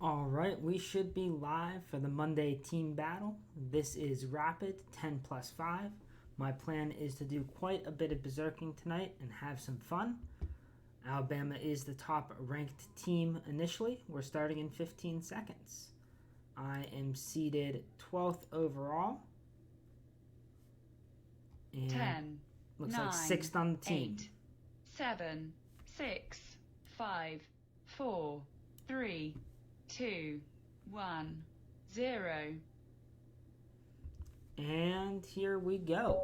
All right, we should be live for the Monday team battle. This is Rapid 10 plus 5. My plan is to do quite a bit of berserking tonight and have some fun. Alabama is the top ranked team initially. We're starting in 15 seconds. I am seeded 12th overall. And 10, looks 9, like 6th on the team. 8, 7, 6, 5, 4, 3, 2, 1, 0. And here we go.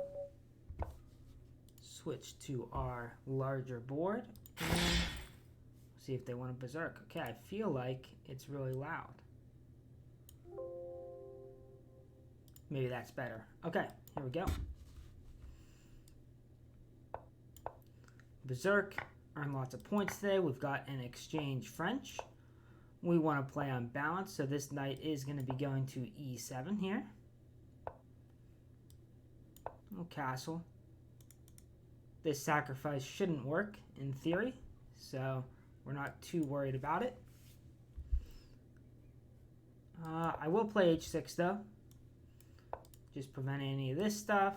Switch to our larger board and see if they want to berserk. Okay, I feel like it's really loud. Maybe that's better. Okay, here we go. Berserk, earn lots of points today. We've got an exchange French. We want to play on balance, so this knight is going to be going to e7 here. Little castle. This sacrifice shouldn't work in theory, so we're not too worried about it. I will play h6 though. Just prevent any of this stuff.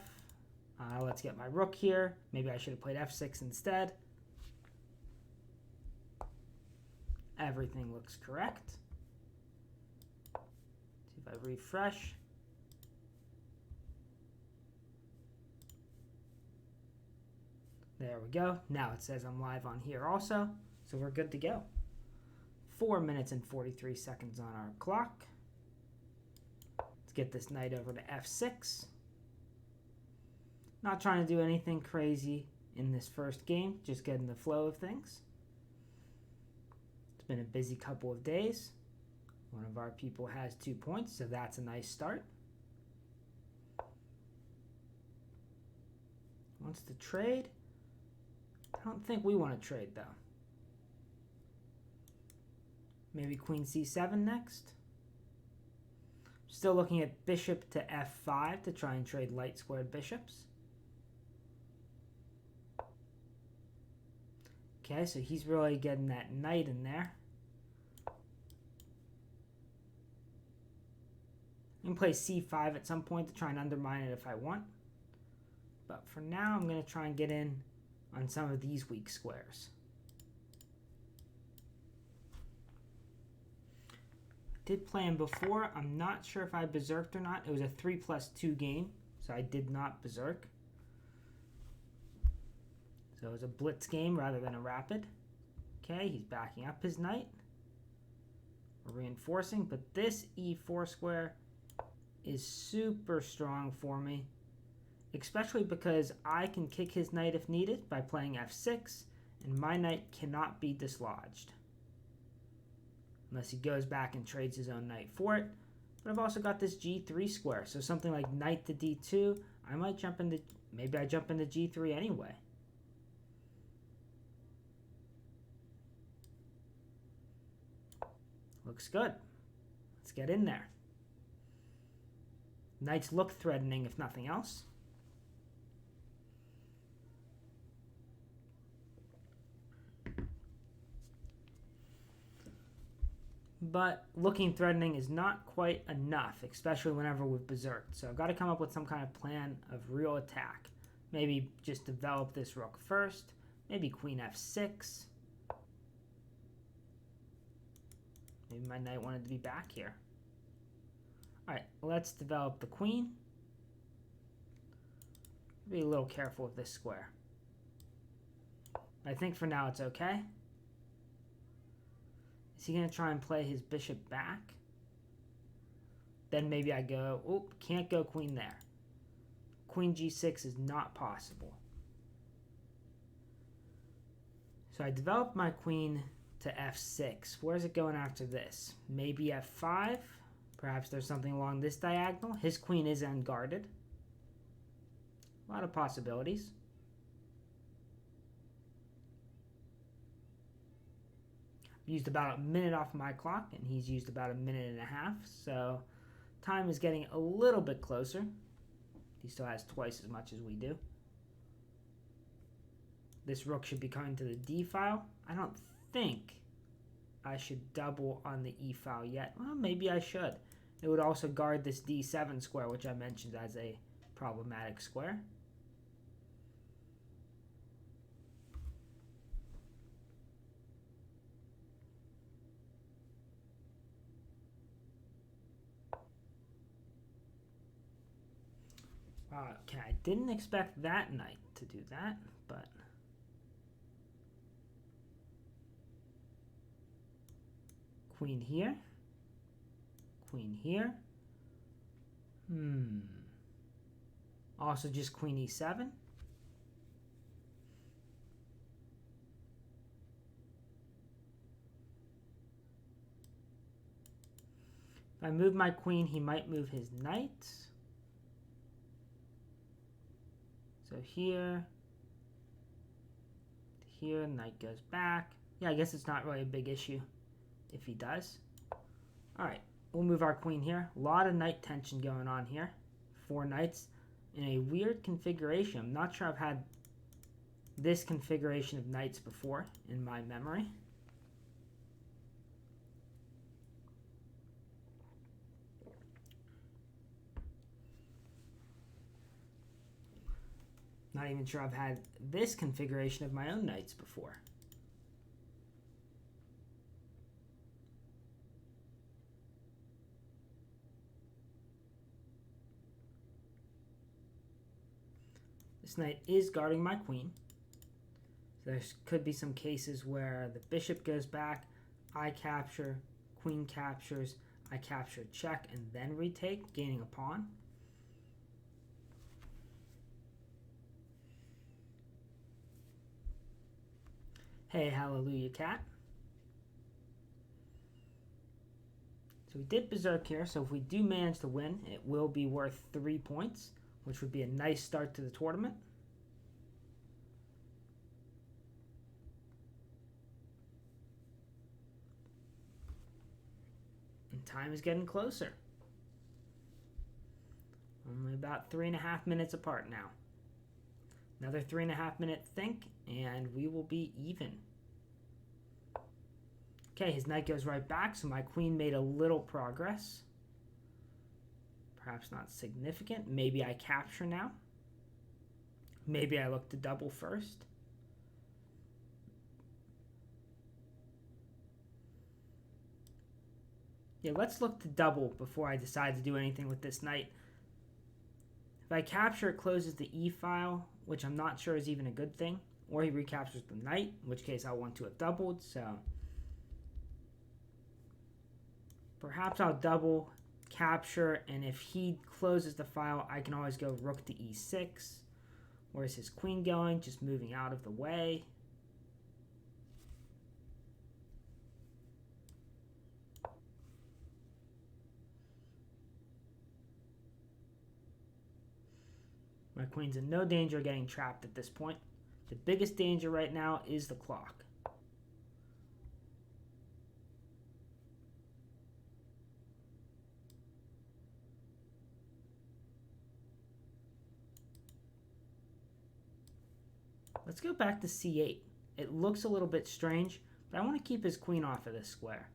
Let's get my rook here. Maybe I should have played f6 instead. Everything looks correct. See if I refresh. There we go. Now it says I'm live on here also, so we're good to go. 4 minutes and 43 seconds on our clock. Let's get this knight over to f6. Not trying to do anything crazy in this first game, just getting the flow of things. It's been a busy couple of days. One of our people has 2 points, so that's a nice start. Wants to trade. I don't think we want to trade though. Maybe queen c7 next. Still looking at bishop to f5 to try and trade light squared bishops. Okay, so he's really getting that knight in there. I can play c5 at some point to try and undermine it if I want. But for now, I'm going to try and get in on some of these weak squares. I did play him before. I'm not sure if I berserked or not. It was a 3+2 game, so I did not berserk. So it was a blitz game rather than a rapid. Okay, he's backing up his knight. We're reinforcing, but this e4 square is super strong for me, especially because I can kick his knight if needed by playing f6, and my knight cannot be dislodged. Unless he goes back and trades his own knight for it. But I've also got this g3 square, so something like knight to d2, I might jump into, maybe I jump into g3 anyway. Looks good. Let's get in there. Knights look threatening if nothing else. But looking threatening is not quite enough, especially whenever we've berserked. So I've got to come up with some kind of plan of real attack. Maybe just develop this rook first. Maybe queen f6. Maybe my knight wanted to be back here. Alright, let's develop the queen. Be a little careful with this square. I think for now it's okay. Is he going to try and play his bishop back? Then maybe I go, oh, can't go queen there. Queen g6 is not possible. So I developed my queen to f6. Where's it going after this? Maybe f5? Perhaps there's something along this diagonal. His queen is unguarded. A lot of possibilities. Used about a minute off my clock, and he's used about a minute and a half, so time is getting a little bit closer. He still has twice as much as we do. This rook should be coming to the d file. I don't think I should double on the e file yet. Well, maybe I should. It would also guard this d7 square, which I mentioned as a problematic square. Okay, I didn't expect that knight to do that, but queen here, queen here. Also just queen e7. If I move my queen, he might move his knight. So here, knight goes back. Yeah, I guess it's not really a big issue if he does. All right, we'll move our queen here. A lot of knight tension going on here. 4 knights in a weird configuration. I'm not sure I've had this configuration of knights before in my memory. Not even sure I've had this configuration of my own knights before. This knight is guarding my queen. So there could be some cases where the bishop goes back, I capture, queen captures, I capture, check, and then retake, gaining a pawn. Hey, hallelujah, cat. So we did berserk here, so if we do manage to win, it will be worth 3 points, which would be a nice start to the tournament. And time is getting closer. Only about 3.5 minutes apart now. Another 3.5 minute think, and we will be even. Okay, his knight goes right back, so my queen made a little progress. Perhaps not significant. Maybe I capture now. Maybe I look to double first. Yeah, let's look to double before I decide to do anything with this knight. If I capture, it closes the e file, which I'm not sure is even a good thing. Or he recaptures the knight, in which case I want to have doubled, so perhaps I'll double, capture, and if he closes the file, I can always go rook to e6. Where's his queen going? Just moving out of the way. My queen's in no danger of getting trapped at this point. The biggest danger right now is the clock. Let's go back to c8. It looks a little bit strange, but I want to keep his queen off of this square.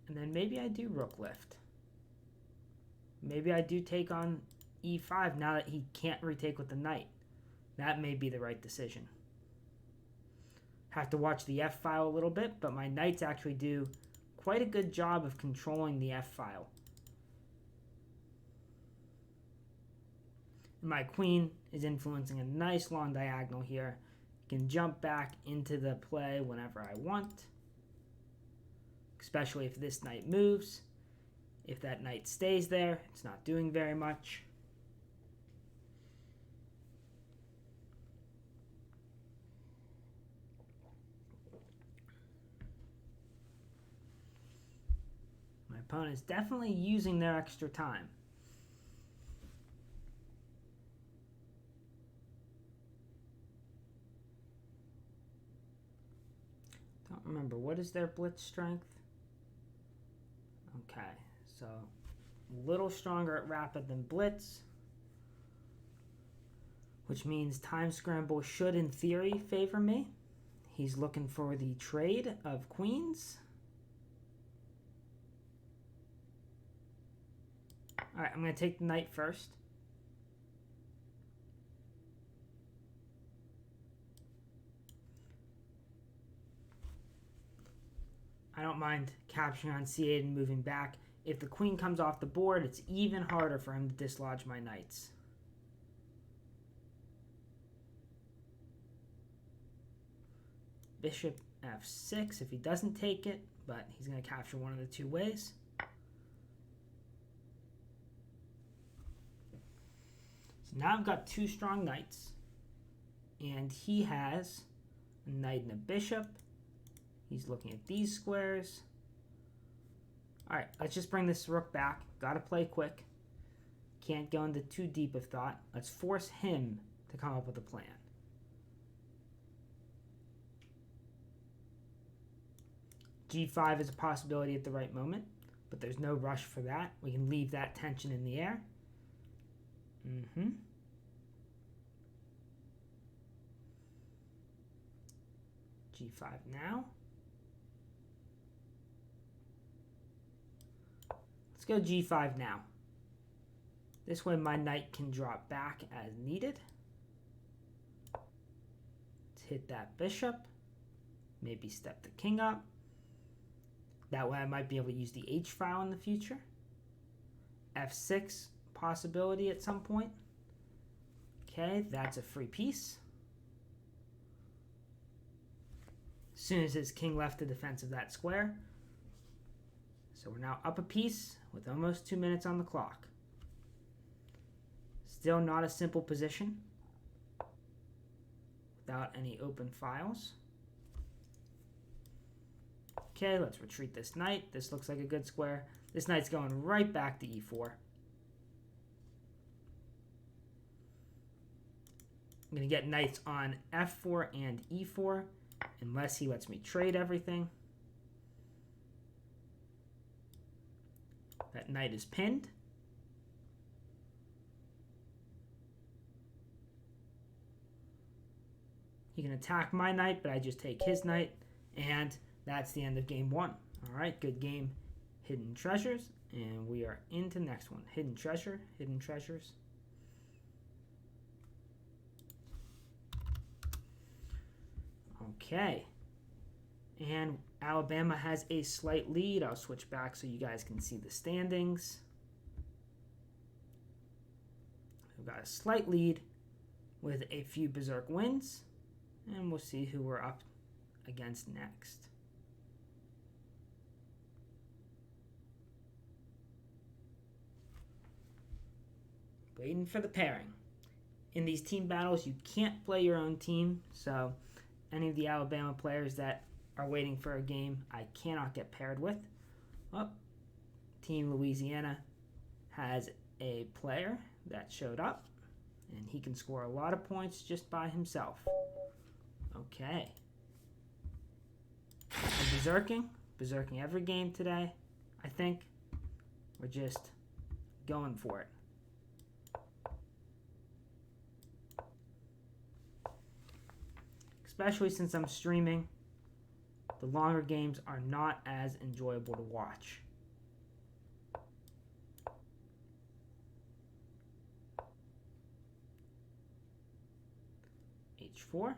And then maybe I do rook lift. Maybe I do take on e5 now that he can't retake with the knight. That may be the right decision. Have to watch the f file a little bit, but my knights actually do quite a good job of controlling the f file. And my queen is influencing a nice long diagonal here. I can jump back into the play whenever I want, especially if this knight moves. If that knight stays there, it's not doing very much. My opponent is definitely using their extra time. Don't remember, what is their blitz strength? Okay, so a little stronger at rapid than blitz. which means time scramble should, in theory, favor me. He's looking for the trade of queens. All right, I'm going to take the knight first. I don't mind capturing on c8 and moving back. If the queen comes off the board, it's even harder for him to dislodge my knights. Bishop f6 if he doesn't take it, but he's going to capture one of the two ways. So now I've got two strong knights, and he has a knight and a bishop. He's looking at these squares. All right, let's just bring this rook back. Got to play quick. Can't go into too deep of thought. Let's force him to come up with a plan. G5 is a possibility at the right moment, but there's no rush for that. We can leave that tension in the air. G5 now. Let's go G5 now. This way my knight can drop back as needed. Let's hit that bishop. Maybe step the king up. That way I might be able to use the H file in the future. F6 possibility at some point. Okay, that's a free piece. As soon as his king left the defense of that square. So we're now up a piece with almost 2 minutes on the clock. Still not a simple position without any open files. Okay, let's retreat this knight. This looks like a good square. This knight's going right back to e4. I'm going to get knights on f4 and e4 unless he lets me trade everything. That knight is pinned. He can attack my knight, but I just take his knight, and that's the end of game one. All right, good game, Hidden Treasures, and we are into the next one. Hidden Treasure, Hidden Treasures. Okay, and Alabama has a slight lead. I'll switch back so you guys can see the standings. We've got a slight lead with a few berserk wins, and we'll see who we're up against next. Waiting for the pairing. In these team battles, you can't play your own team, so any of the Alabama players that are waiting for a game, I cannot get paired with. Oh, Team Louisiana has a player that showed up, and he can score a lot of points just by himself. Okay. I'm berserking every game today. I think we're just going for it. Especially since I'm streaming, the longer games are not as enjoyable to watch. H4.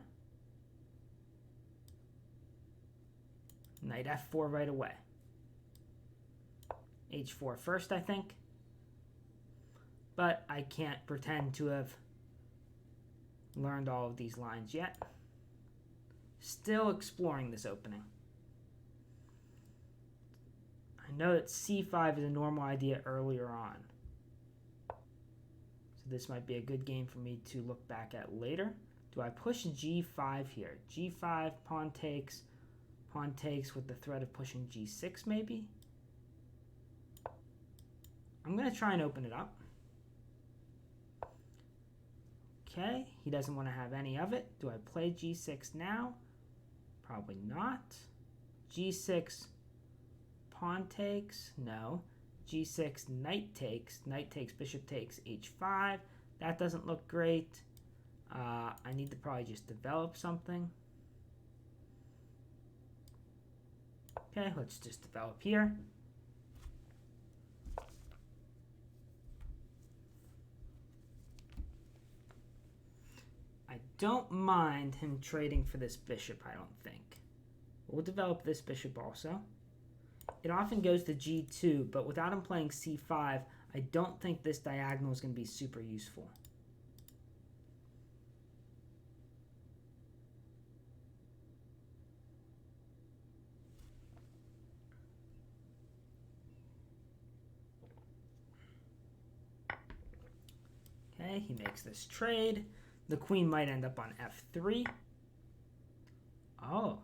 Knight F4 right away. H4 first, I think. But I can't pretend to have learned all of these lines yet. Still exploring this opening. I know that C5 is a normal idea earlier on. So this might be a good game for me to look back at later. Do I push G5 here? G5, pawn takes with the threat of pushing G6 maybe? I'm going to try and open it up. Okay, he doesn't want to have any of it. Do I play G6 now? Probably not. G6, pawn takes, no. G6, knight takes, bishop takes, H5. That doesn't look great. I need to probably just develop something. Okay, let's just develop here. I don't mind him trading for this bishop, I don't think. We'll develop this bishop also. It often goes to g2, but without him playing c5, I don't think this diagonal is going to be super useful. Okay, he makes this trade. The queen might end up on f3. Oh.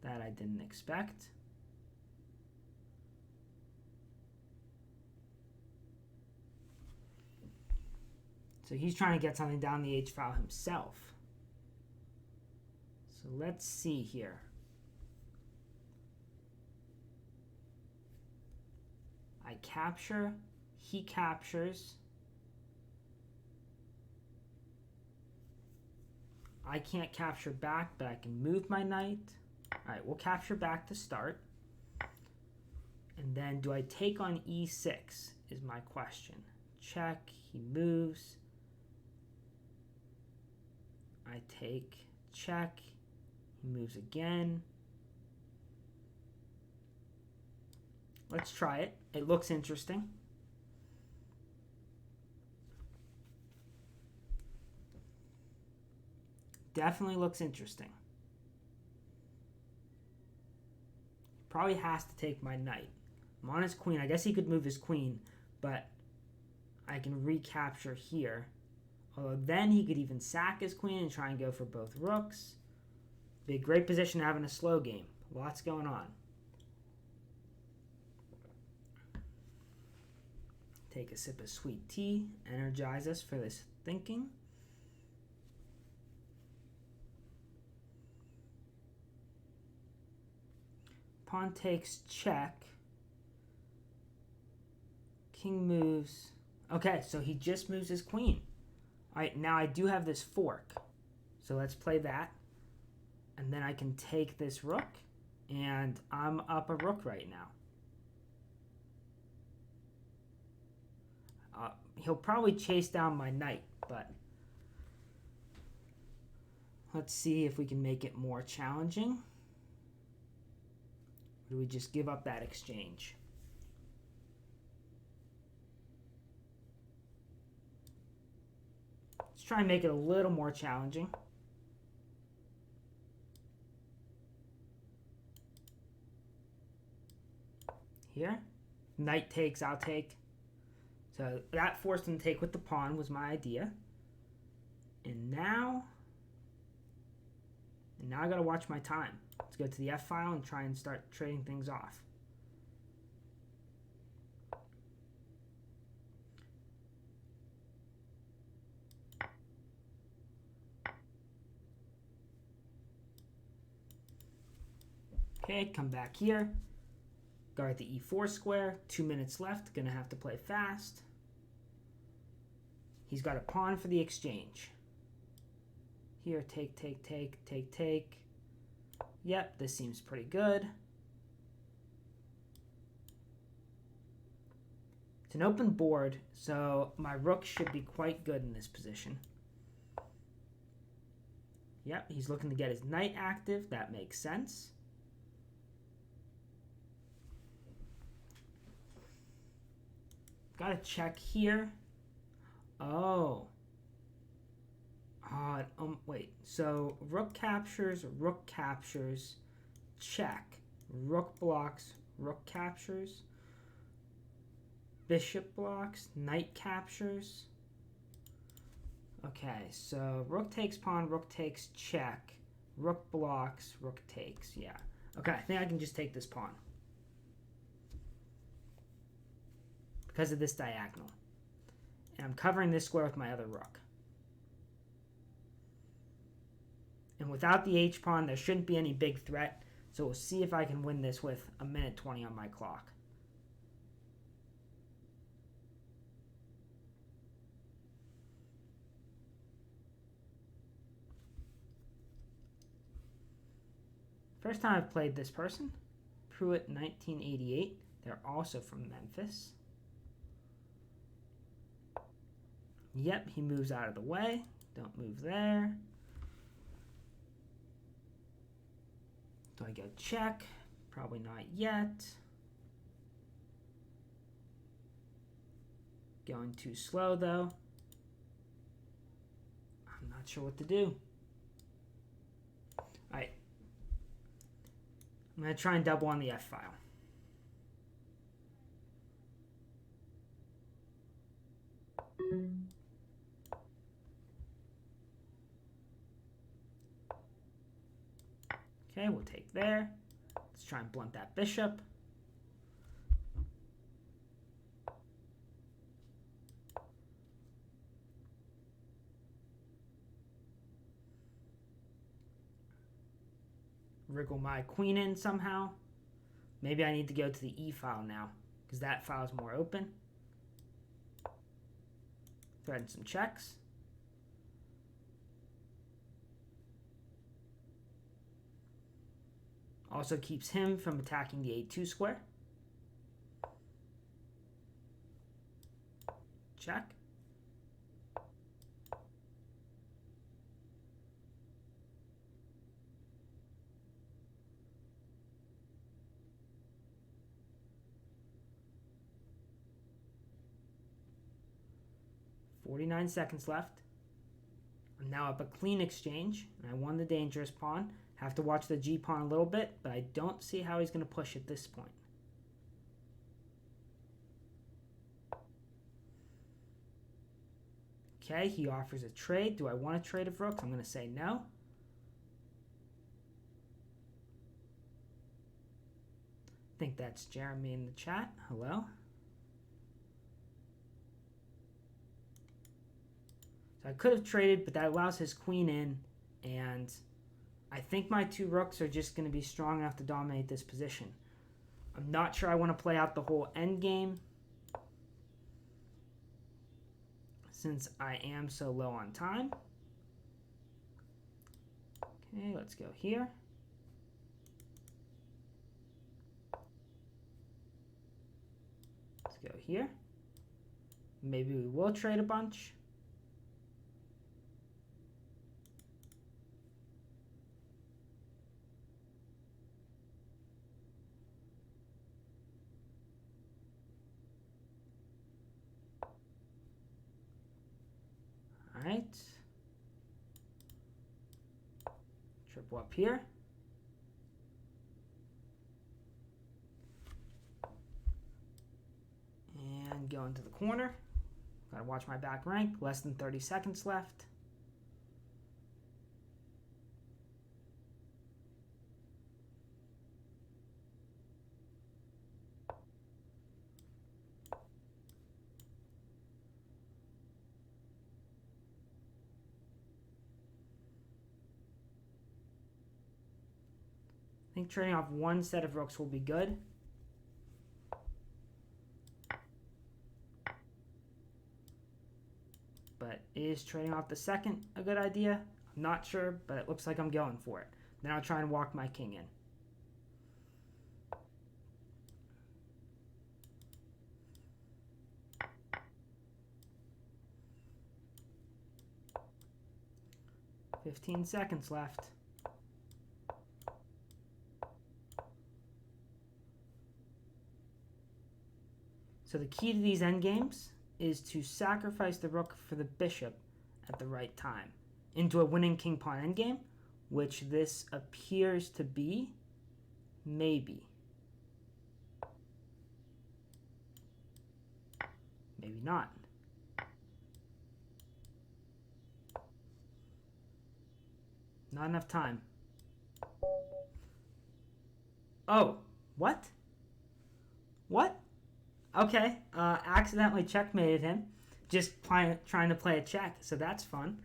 That I didn't expect. So he's trying to get something down the h-file himself. So let's see here. I capture, he captures. I can't capture back, but I can move my knight. All right, we'll capture back to start. And then do I take on e6 is my question. Check, he moves. I take, check, he moves again. Let's try it. It looks interesting. Definitely looks interesting. Probably has to take my knight. I'm on his queen. I guess he could move his queen, but I can recapture here. Although then he could even sack his queen and try and go for both rooks. Be a great position to have in a slow game. Lots going on. Take a sip of sweet tea. Energize us for this thinking. Pawn takes check. King moves. Okay, so he just moves his queen. All right, now I do have this fork. So let's play that. And then I can take this rook. And I'm up a rook right now. He'll probably chase down my knight, but let's see if we can make it more challenging. Or do we just give up that exchange? Let's try and make it a little more challenging. Here, knight takes, I'll take. So that forced him to take with the pawn was my idea. And now I gotta watch my time. Let's go to the F file and try and start trading things off. Okay, come back here. Guard the e4 square. 2 minutes left. Gonna have to play fast. He's got a pawn for the exchange. Here, take, take, take, take, take. Yep, this seems pretty good. It's an open board, so my rook should be quite good in this position. Yep, he's looking to get his knight active. That makes sense. Got to check here. Oh. Wait. So rook captures, check. Rook blocks, rook captures. Bishop blocks, knight captures. Okay, so rook takes pawn, rook takes check. Rook blocks, rook takes. Yeah. Okay, I think I can just take this pawn. Because of this diagonal. And I'm covering this square with my other rook. And without the h-pawn, there shouldn't be any big threat. So we'll see if I can win this with 1:20 on my clock. First time I've played this person. Pruitt 1988. They're also from Memphis. Yep, he moves out of the way. Don't move there. Do I go check? Probably not yet. Going too slow though. I'm not sure what to do. Alright. I'm going to try and double on the F file. Okay, we'll take there. Let's try and blunt that bishop. Wriggle my queen in somehow. Maybe I need to go to the E file now because that file is more open. Threaten some checks. Also keeps him from attacking the A2 square. Check. "49 seconds left. I'm now up a clean exchange, and I won the dangerous pawn. Have to watch the G pawn a little bit, but I don't see how he's going to push at this point. Okay, he offers a trade. Do I want to trade of rooks? I'm going to say no. I think that's Jeremy in the chat. Hello. So I could have traded, but that allows his queen in, and I think my two rooks are just going to be strong enough to dominate this position. I'm not sure I want to play out the whole end game since I am so low on time. Okay, let's go here. Let's go here. Maybe we will trade a bunch. All right. Triple up here. And go into the corner. Gotta watch my back rank. Less than 30 seconds left. I think trading off one set of rooks will be good. But is trading off the second a good idea? I'm not sure, but it looks like I'm going for it. Then I'll try and walk my king in. "15 seconds left. So the key to these endgames is to sacrifice the rook for the bishop at the right time into a winning king pawn endgame, which this appears to be. Maybe. Maybe not. Not enough time. Oh, what? What? Okay, accidentally checkmated him. Just trying to play a check, so that's fun.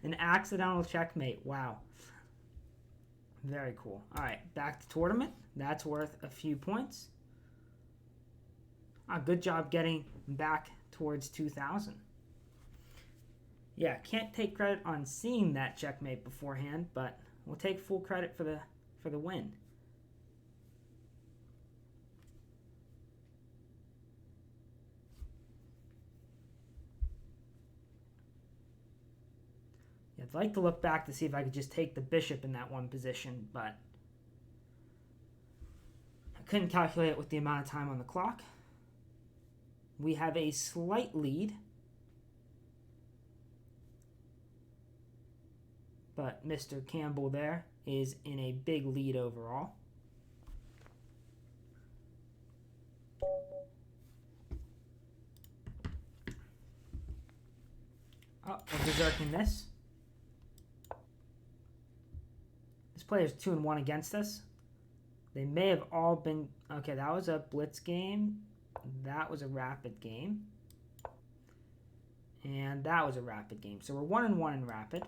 An accidental checkmate. Wow. Very cool. All right, back to tournament. That's worth a few points. Good job getting back towards 2,000. Yeah, can't take credit on seeing that checkmate beforehand, but We'll take full credit for the win. I'd like to look back to see if I could just take the bishop in that one position, but I couldn't calculate it with the amount of time on the clock. We have a slight lead, but Mr. Campbell there is in a big lead overall. Oh, we're berserking this. This player's 2-1 against us. They may have all been... Okay, that was a blitz game. That was a rapid game. And that was a rapid game. So we're 1-1 in rapid.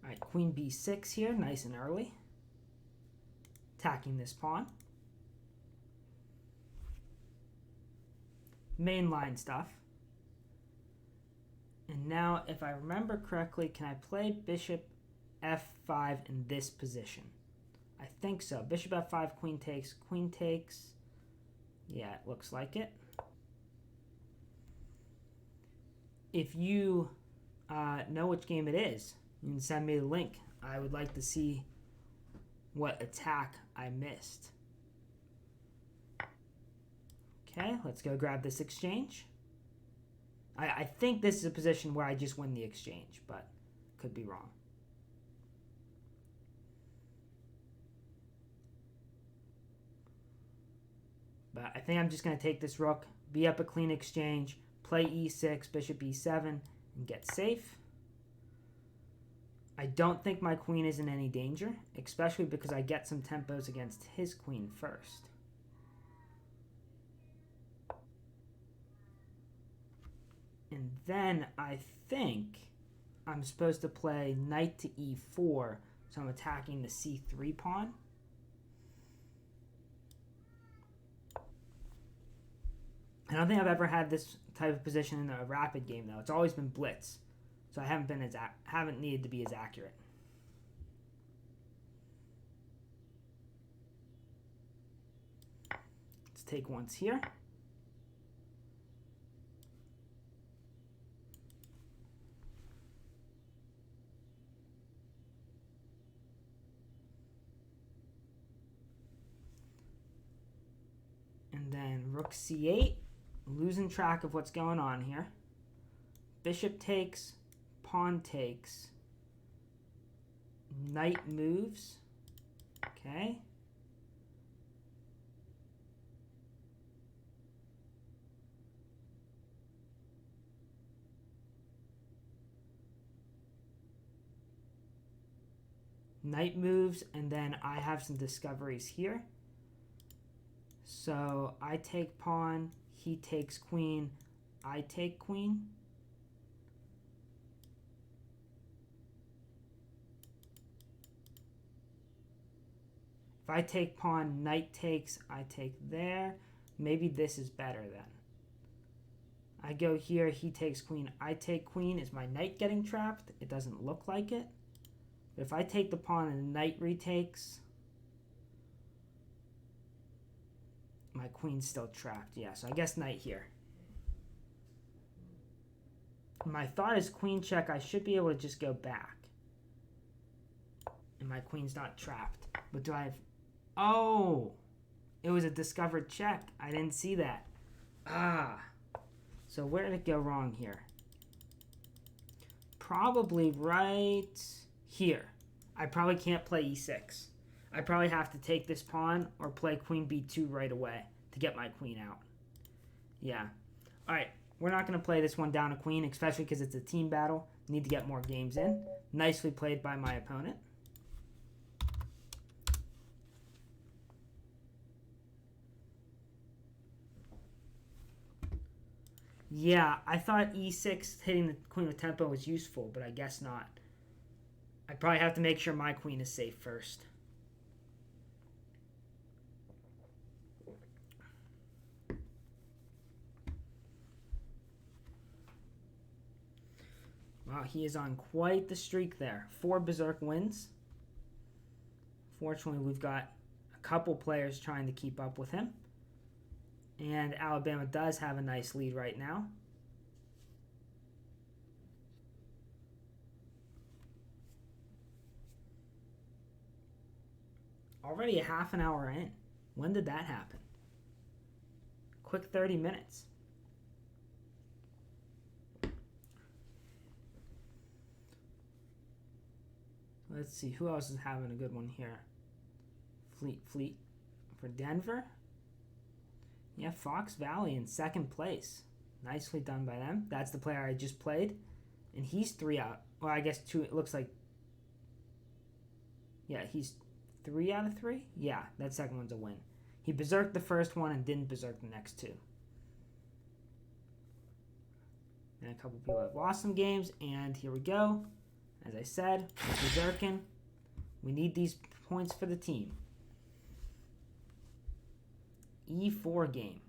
All right, queen b6 here, nice and early. Attacking this pawn. Mainline stuff. And now, if I remember correctly, can I play bishop f5 in this position? I think so. Bishop f5, queen takes, queen takes. Yeah, it looks like it. If you know which game it is, you can send me the link. I would like to see what attack I missed. Okay, let's go grab this exchange. I think this is a position where I just win the exchange, but could be wrong. But I think I'm just going to take this rook, be up a clean exchange, play e6, bishop e7, and get safe. I don't think my queen is in any danger, especially because I get some tempos against his queen first. And then I think I'm supposed to play knight to e4, so I'm attacking the c3 pawn. I don't think I've ever had this type of position in a rapid game, though. It's always been blitz, so I haven't needed to be as accurate. Let's take once here. And then rook c8, losing track of what's going on here. Bishop takes, pawn takes, knight moves. Okay. Knight moves, and then I have some discoveries here. So I take pawn, he takes queen, I take queen. If I take pawn, knight takes, I take there. Maybe this is better then. I go here, he takes queen, I take queen. Is my knight getting trapped? It doesn't look like it. But if I take the pawn and the knight retakes, my queen's still trapped. Yeah, so I guess knight here. My thought is queen check. I should be able to just go back. And my queen's not trapped. But do I have... Oh! It was a discovered check. I didn't see that. Ah. So where did it go wrong here? Probably right here. I probably can't play e6. I probably have to take this pawn or play queen b2 right away to get my queen out. Yeah. All right. We're not going to play this one down a queen, especially because it's a team battle. Need to get more games in. Nicely played by my opponent. Yeah, I thought e6 hitting the queen with tempo was useful, but I guess not. I probably have to make sure my queen is safe first. Wow, he is on quite the streak there. 4 Berserk wins. Fortunately, we've got a couple players trying to keep up with him. And Alabama does have a nice lead right now. Already a half an hour in. When did that happen? Quick 30 minutes. Let's see, who else is having a good one here? Fleet for Denver. Yeah, Fox Valley in second place. Nicely done by them. That's the player I just played. And he's 3 out. Well, I guess 2, it looks like. Yeah, he's 3 out of 3? Yeah, that second one's a win. He berserked the first one and didn't berserk the next 2. And a couple people have lost some games, and here we go. As I said, berserking. We need these points for the team. E4 game.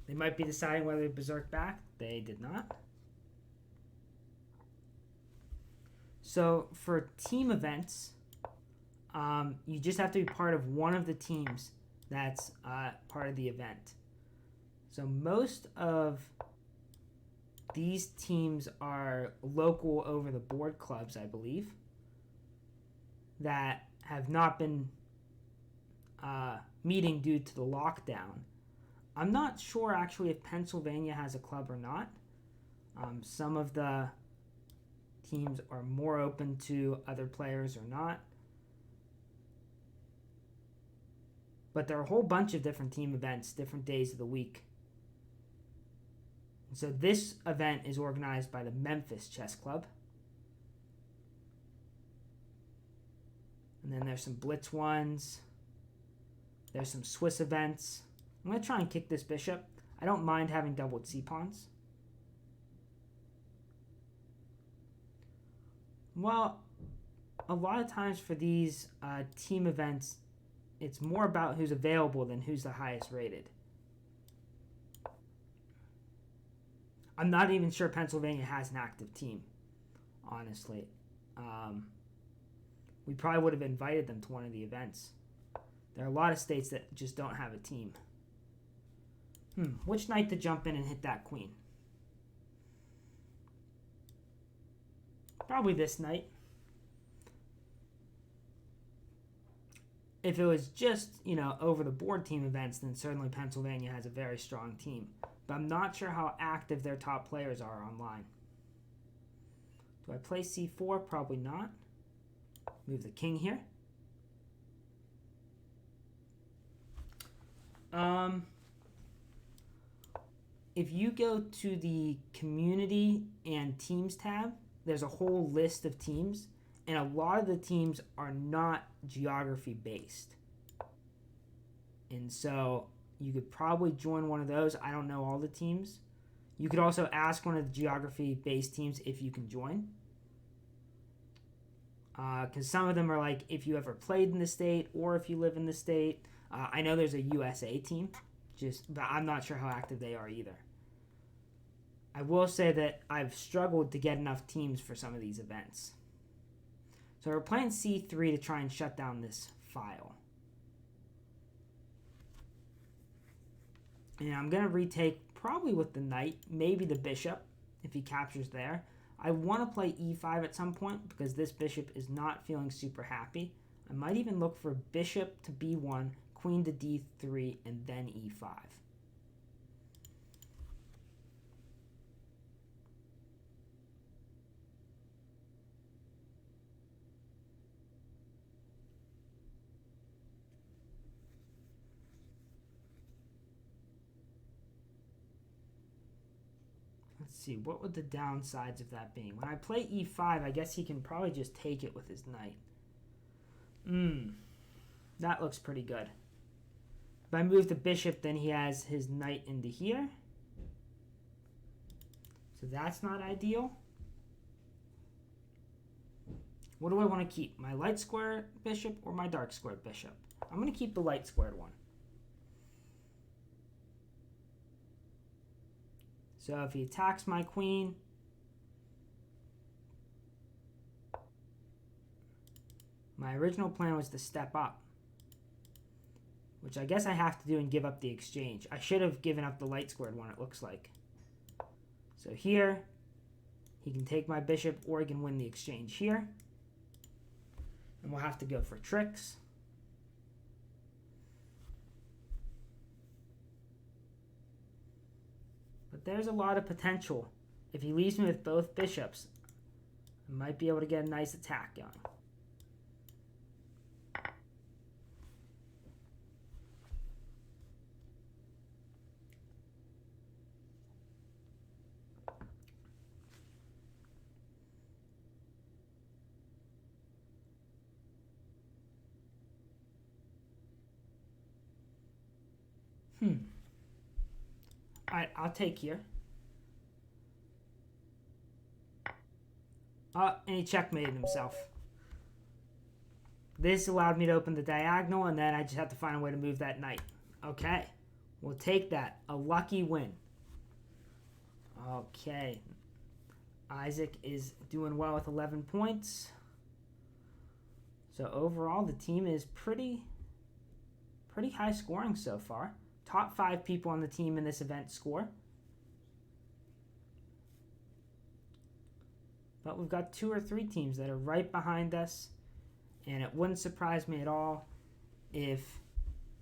They might be deciding whether to berserk back. They did not. So for team events, you just have to be part of one of the teams that's part of the event. So most of these teams are local over-the-board clubs, I believe, that have not been meeting due to the lockdown. I'm not sure, actually, if Pennsylvania has a club or not. Some of the teams are more open to other players or not. But there are a whole bunch of different team events, different days of the week. So this event is organized by the Memphis Chess Club. And then there's some Blitz ones. There's some Swiss events. I'm going to try and kick this bishop. I don't mind having doubled c-pawns. Well, a lot of times for these team events, it's more about who's available than who's the highest rated. I'm not even sure Pennsylvania has an active team, honestly. We probably would have invited them to one of the events. There are a lot of states that just don't have a team. Which knight to jump in and hit that queen? Probably this knight. If it was just, over-the-board team events, then certainly Pennsylvania has a very strong team. But I'm not sure how active their top players are online. Do I play c4? Probably not. Move the king here. If you go to the community and teams tab, there's a whole list of teams, and a lot of the teams are not geography based. And so you could probably join one of those. I don't know all the teams. You could also ask one of the geography based teams if you can join. Because some of them are like if you ever played in the state or if you live in the state. I know there's a USA team, but I'm not sure how active they are either. I will say that I've struggled to get enough teams for some of these events. So we're playing c3 to try and shut down this file. And I'm going to retake probably with the knight, maybe the bishop if he captures there. I want to play e5 at some point because this bishop is not feeling super happy. I might even look for bishop to b1, queen to d3, and then e5. Let's see, what would the downsides of that be? When I play e5, I guess he can probably just take it with his knight. That looks pretty good. If I move the bishop, then he has his knight into here. So that's not ideal. What do I want to keep? My light square bishop or my dark square bishop? I'm going to keep the light squared one. So if he attacks my queen, my original plan was to step up, which I guess I have to do and give up the exchange. I should have given up the light squared one, it looks like. So here, he can take my bishop or he can win the exchange here. And we'll have to go for tricks. But there's a lot of potential. If he leaves me with both bishops, I might be able to get a nice attack going. Alright, I'll take here. And he checkmated himself. This allowed me to open the diagonal, and then I just have to find a way to move that knight. Okay, we'll take that. A lucky win. Okay. Isaac is doing well with 11 points. So overall, the team is pretty high scoring so far. Top 5 people on the team in this event score. But we've got 2 or 3 teams that are right behind us. And it wouldn't surprise me at all if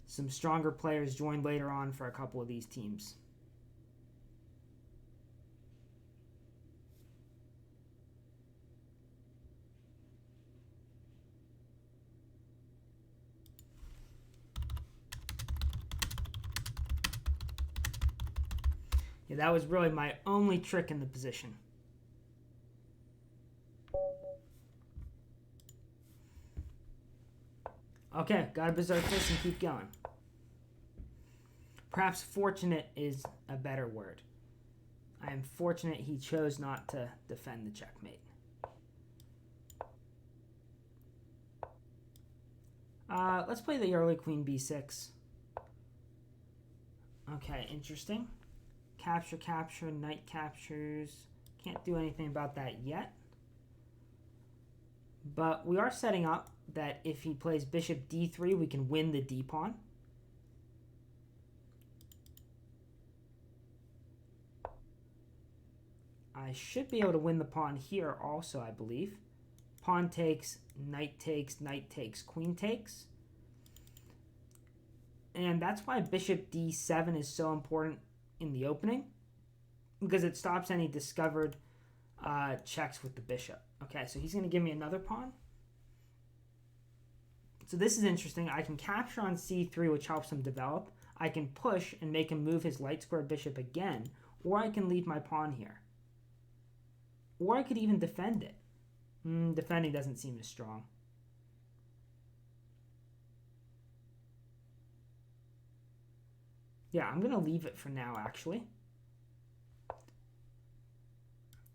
some stronger players joined later on for a couple of these teams. Yeah, that was really my only trick in the position. Okay, gotta berserk this and keep going. Perhaps fortunate is a better word. I am fortunate he chose not to defend the checkmate. Let's play the early queen b6. Okay, interesting. Capture, capture, knight captures. Can't do anything about that yet. But we are setting up that if he plays bishop d3, we can win the d-pawn. I should be able to win the pawn here also, I believe. Pawn takes, knight takes, queen takes. And that's why bishop d7 is so important in the opening, because it stops any discovered checks with the bishop. Okay, so he's going to give me another pawn. So this is interesting. I can capture on c3, which helps him develop. I can push and make him move his light square bishop again, or I can leave my pawn here. Or I could even defend it. Defending doesn't seem as strong. Yeah, I'm going to leave it for now, actually.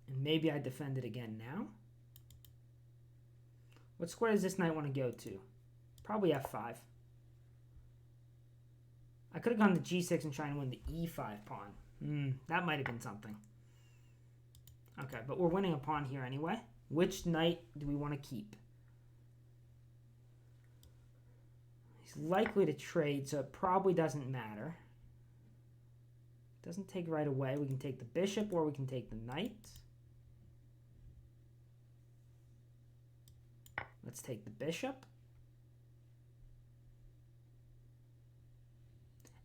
And maybe I defend it again now. What square does this knight want to go to? Probably f5. I could have gone to g6 and tried to win the e5 pawn. That might have been something. Okay, but we're winning a pawn here anyway. Which knight do we want to keep? He's likely to trade, so it probably doesn't matter. Doesn't take right away. We can take the bishop or we can take the knight. Let's take the bishop.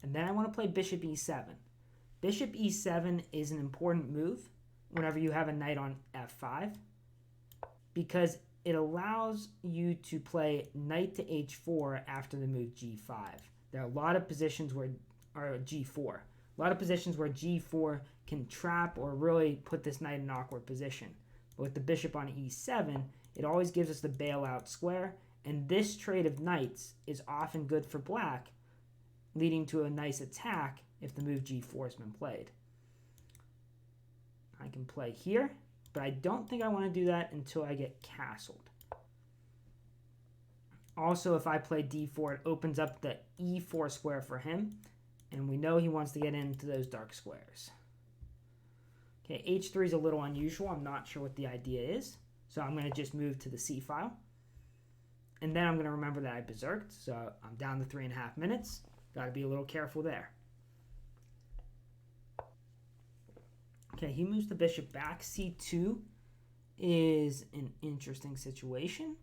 And then I want to play bishop e7. Bishop e7 is an important move whenever you have a knight on f5, because it allows you to play knight to h4 after the move g5. There are a lot of positions where, or g4, a lot of positions where g4 can trap or really put this knight in an awkward position. But with the bishop on e7, it always gives us the bailout square, And this trade of knights is often good for black, leading to a nice attack if the move g4 has been played. I can play here, but I don't think I want to do that until I get castled. Also, if I play d4, it opens up the e4 square for him, and we know he wants to get into those dark squares. Okay, h3 is a little unusual. I'm not sure what the idea is, so I'm going to just move to the c file. And then I'm going to remember that I berserked, so I'm down to 3.5 minutes. Got to be a little careful there. Okay, he moves the bishop back. c2 is an interesting situation.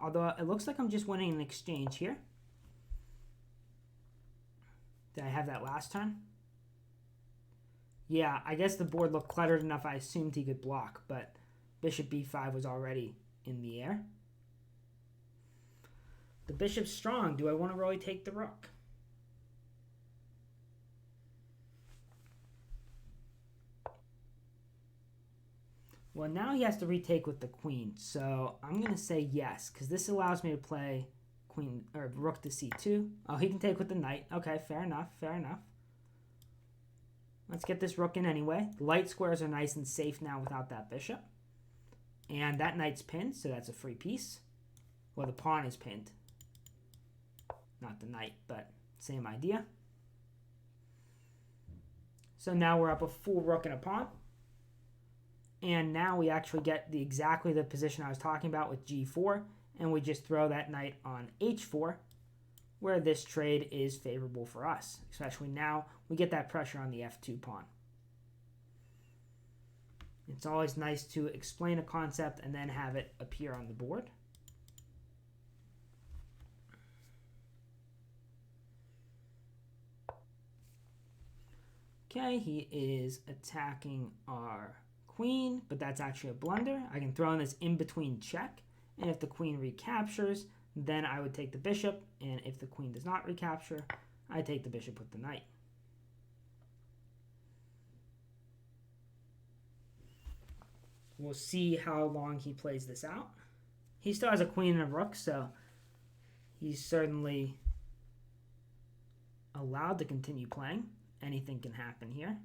Although it looks like I'm just winning an exchange here. Did I have that last turn? Yeah, I guess the board looked cluttered enough I assumed he could block, but bishop b5 was already in the air. The bishop's strong. Do I want to really take the rook? Well, now he has to retake with the queen, so I'm going to say yes, because this allows me to play queen or rook to c2. Oh, he can take with the knight. Okay, fair enough, fair enough. Let's get this rook in anyway. The light squares are nice and safe now without that bishop. And that knight's pinned, so that's a free piece. Well, the pawn is pinned. Not the knight, but same idea. So now we're up a full rook and a pawn. And now we actually get exactly the position I was talking about with g4. And we just throw that knight on h4, where this trade is favorable for us. Especially now we get that pressure on the f2 pawn. It's always nice to explain a concept and then have it appear on the board. Okay, he is attacking our queen, but that's actually a blunder. I can throw in this in-between check, and if the queen recaptures, then I would take the bishop, and if the queen does not recapture, I take the bishop with the knight. We'll see how long he plays this out. He still has a queen and a rook, so he's certainly allowed to continue playing. Anything can happen here.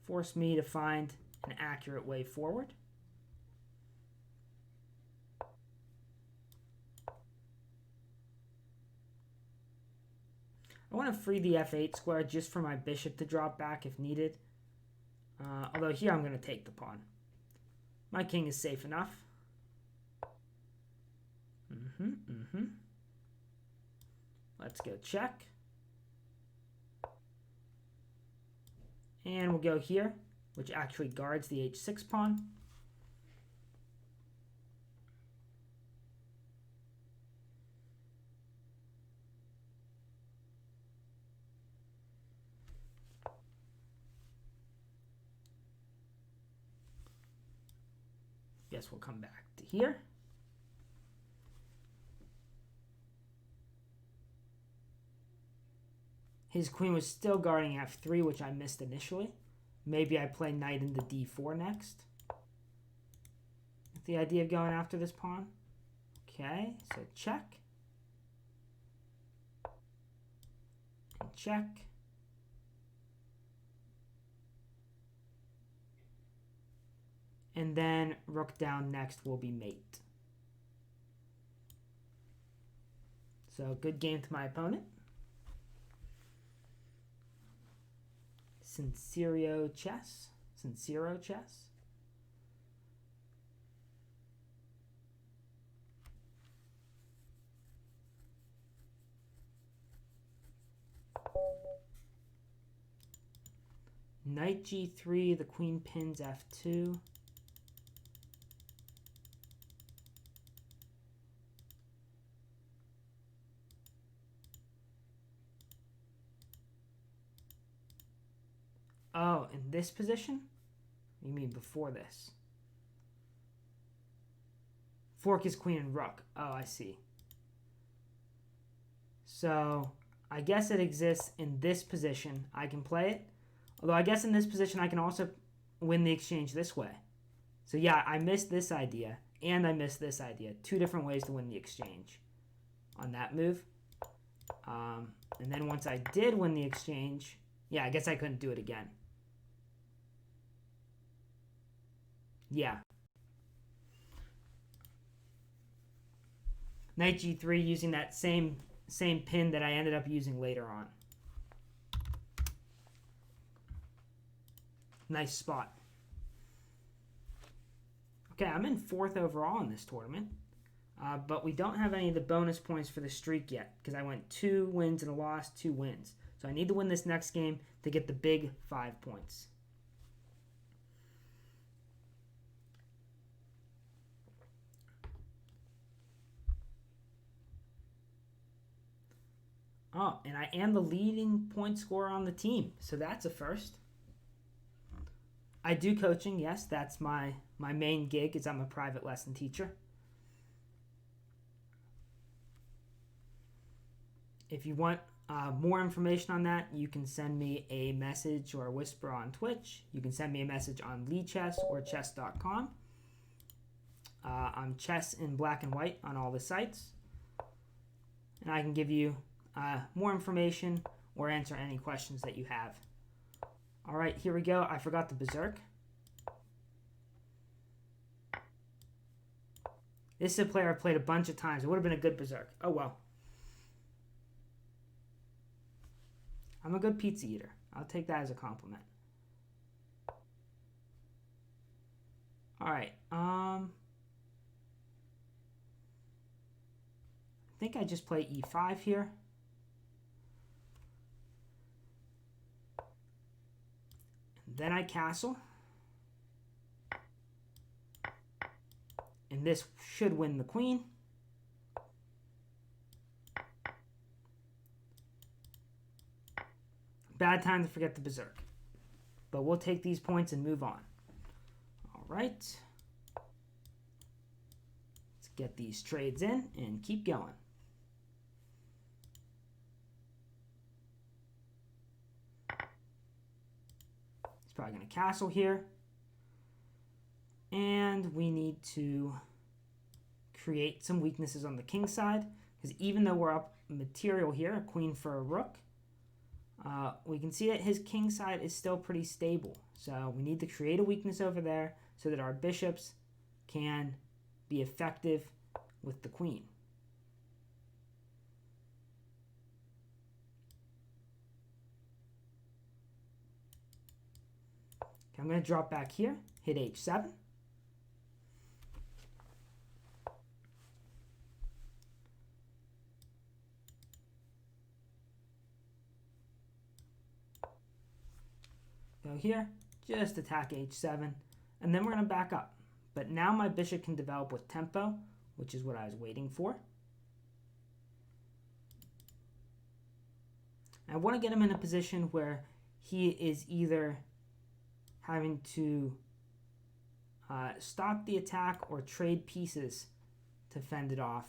Force me to find an accurate way forward. I want to free the f8 square just for my bishop to drop back if needed. Although here I'm going to take the pawn. My king is safe enough. Let's go check. And we'll go here, which actually guards the h6 pawn. Guess we'll come back to here. His queen was still guarding f3, which I missed initially. Maybe I play knight into d4 next. With the idea of going after this pawn. Okay, so check. And check. And then rook down next will be mate. So good game to my opponent. Sincero chess. Knight g3, the queen pins f2. Oh, in this position? You mean before this? Fork is queen and rook. Oh, I see. So, I guess it exists in this position. I can play it. Although I guess in this position I can also win the exchange this way. So yeah, I missed this idea. And I missed this idea. 2 different ways to win the exchange on that move. And then once I did win the exchange, yeah, I guess I couldn't do it again. Yeah. Knight g3 using that same pin that I ended up using later on. Nice spot. Okay, I'm in 4th overall in this tournament. But we don't have any of the bonus points for the streak yet because I went 2 wins and a loss, 2 wins. So I need to win this next game to get the big 5 points. Oh, and I am the leading point scorer on the team, so that's a first. I do coaching, yes, that's my main gig, is I'm a private lesson teacher. If you want more information on that, you can send me a message or a whisper on Twitch. You can send me a message on Lichess or chess.com. I'm chess in black and white on all the sites. And I can give you more information or answer any questions that you have. All right, here we go. I forgot the Berserk. This is a player I've played a bunch of times. It would have been a good Berserk. Oh, well. I'm a good pizza eater. I'll take that as a compliment. All right. I think I just play e5 here. Then I castle. And this should win the queen. Bad time to forget the Berserk. But we'll take these points and move on. All right. Let's get these trades in and keep going. He's probably going to castle here. And we need to create some weaknesses on the king side. Because even though we're up material here, a queen for a rook, we can see that his king side is still pretty stable. So we need to create a weakness over there so that our bishops can be effective with the queen. Okay, I'm going to drop back here, hit h7. Go here, just attack h7, and then we're going to back up. But now my bishop can develop with tempo, which is what I was waiting for. I want to get him in a position where he is either having to stop the attack or trade pieces to fend it off,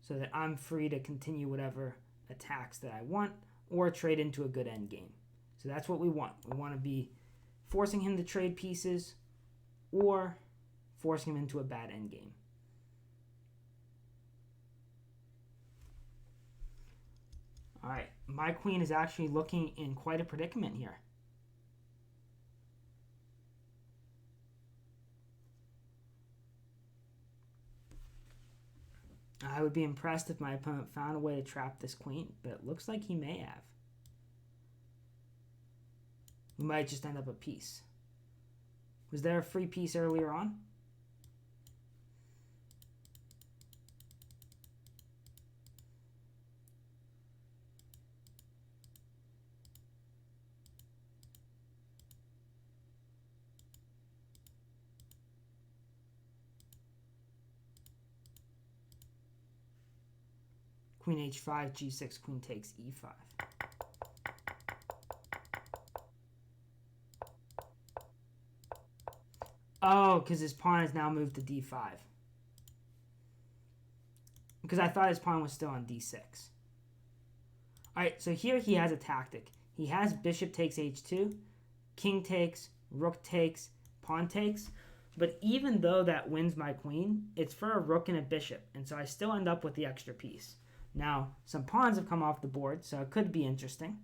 so that I'm free to continue whatever attacks that I want, or trade into a good endgame. So that's what we want. We want to be forcing him to trade pieces or forcing him into a bad endgame. All right, my queen is actually looking in quite a predicament here. I would be impressed if my opponent found a way to trap this queen, but it looks like he may have. We might just end up a piece. Was there a free piece earlier on? Queen h5, g6, queen takes e5. Oh, because his pawn has now moved to d5. Because I thought his pawn was still on d6. Alright, so here he has a tactic. He has bishop takes h2, king takes, rook takes, pawn takes. But even though that wins my queen, it's for a rook and a bishop, and so I still end up with the extra piece. Now, some pawns have come off the board, so it could be interesting.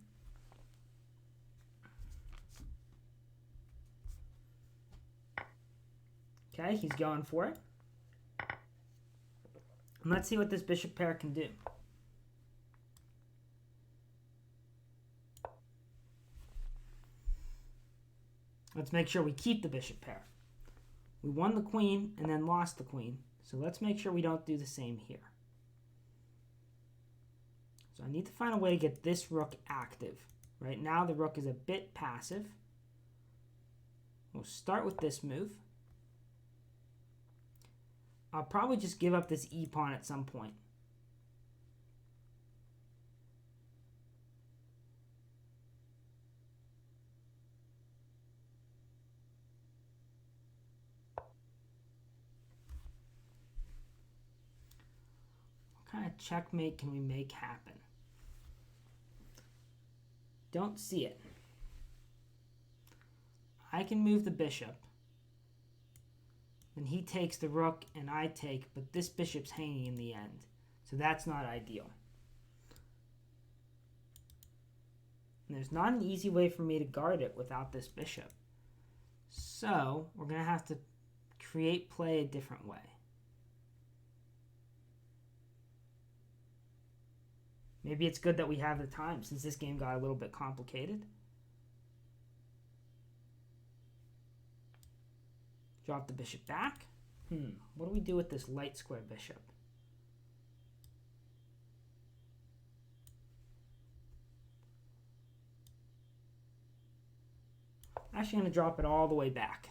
Okay, he's going for it. And let's see what this bishop pair can do. Let's make sure we keep the bishop pair. We won the queen and then lost the queen, so let's make sure we don't do the same here. So I need to find a way to get this rook active. Right now the rook is a bit passive. We'll start with this move. I'll probably just give up this e-pawn at some point. What kind of checkmate can we make happen? Don't see it. I can move the bishop. Then he takes the rook and I take, but this bishop's hanging in the end. So that's not ideal. And there's not an easy way for me to guard it without this bishop. So we're going to have to create play a different way. Maybe it's good that we have the time since this game got a little bit complicated. Drop the bishop back. What do we do with this light square bishop? I'm actually going to drop it all the way back.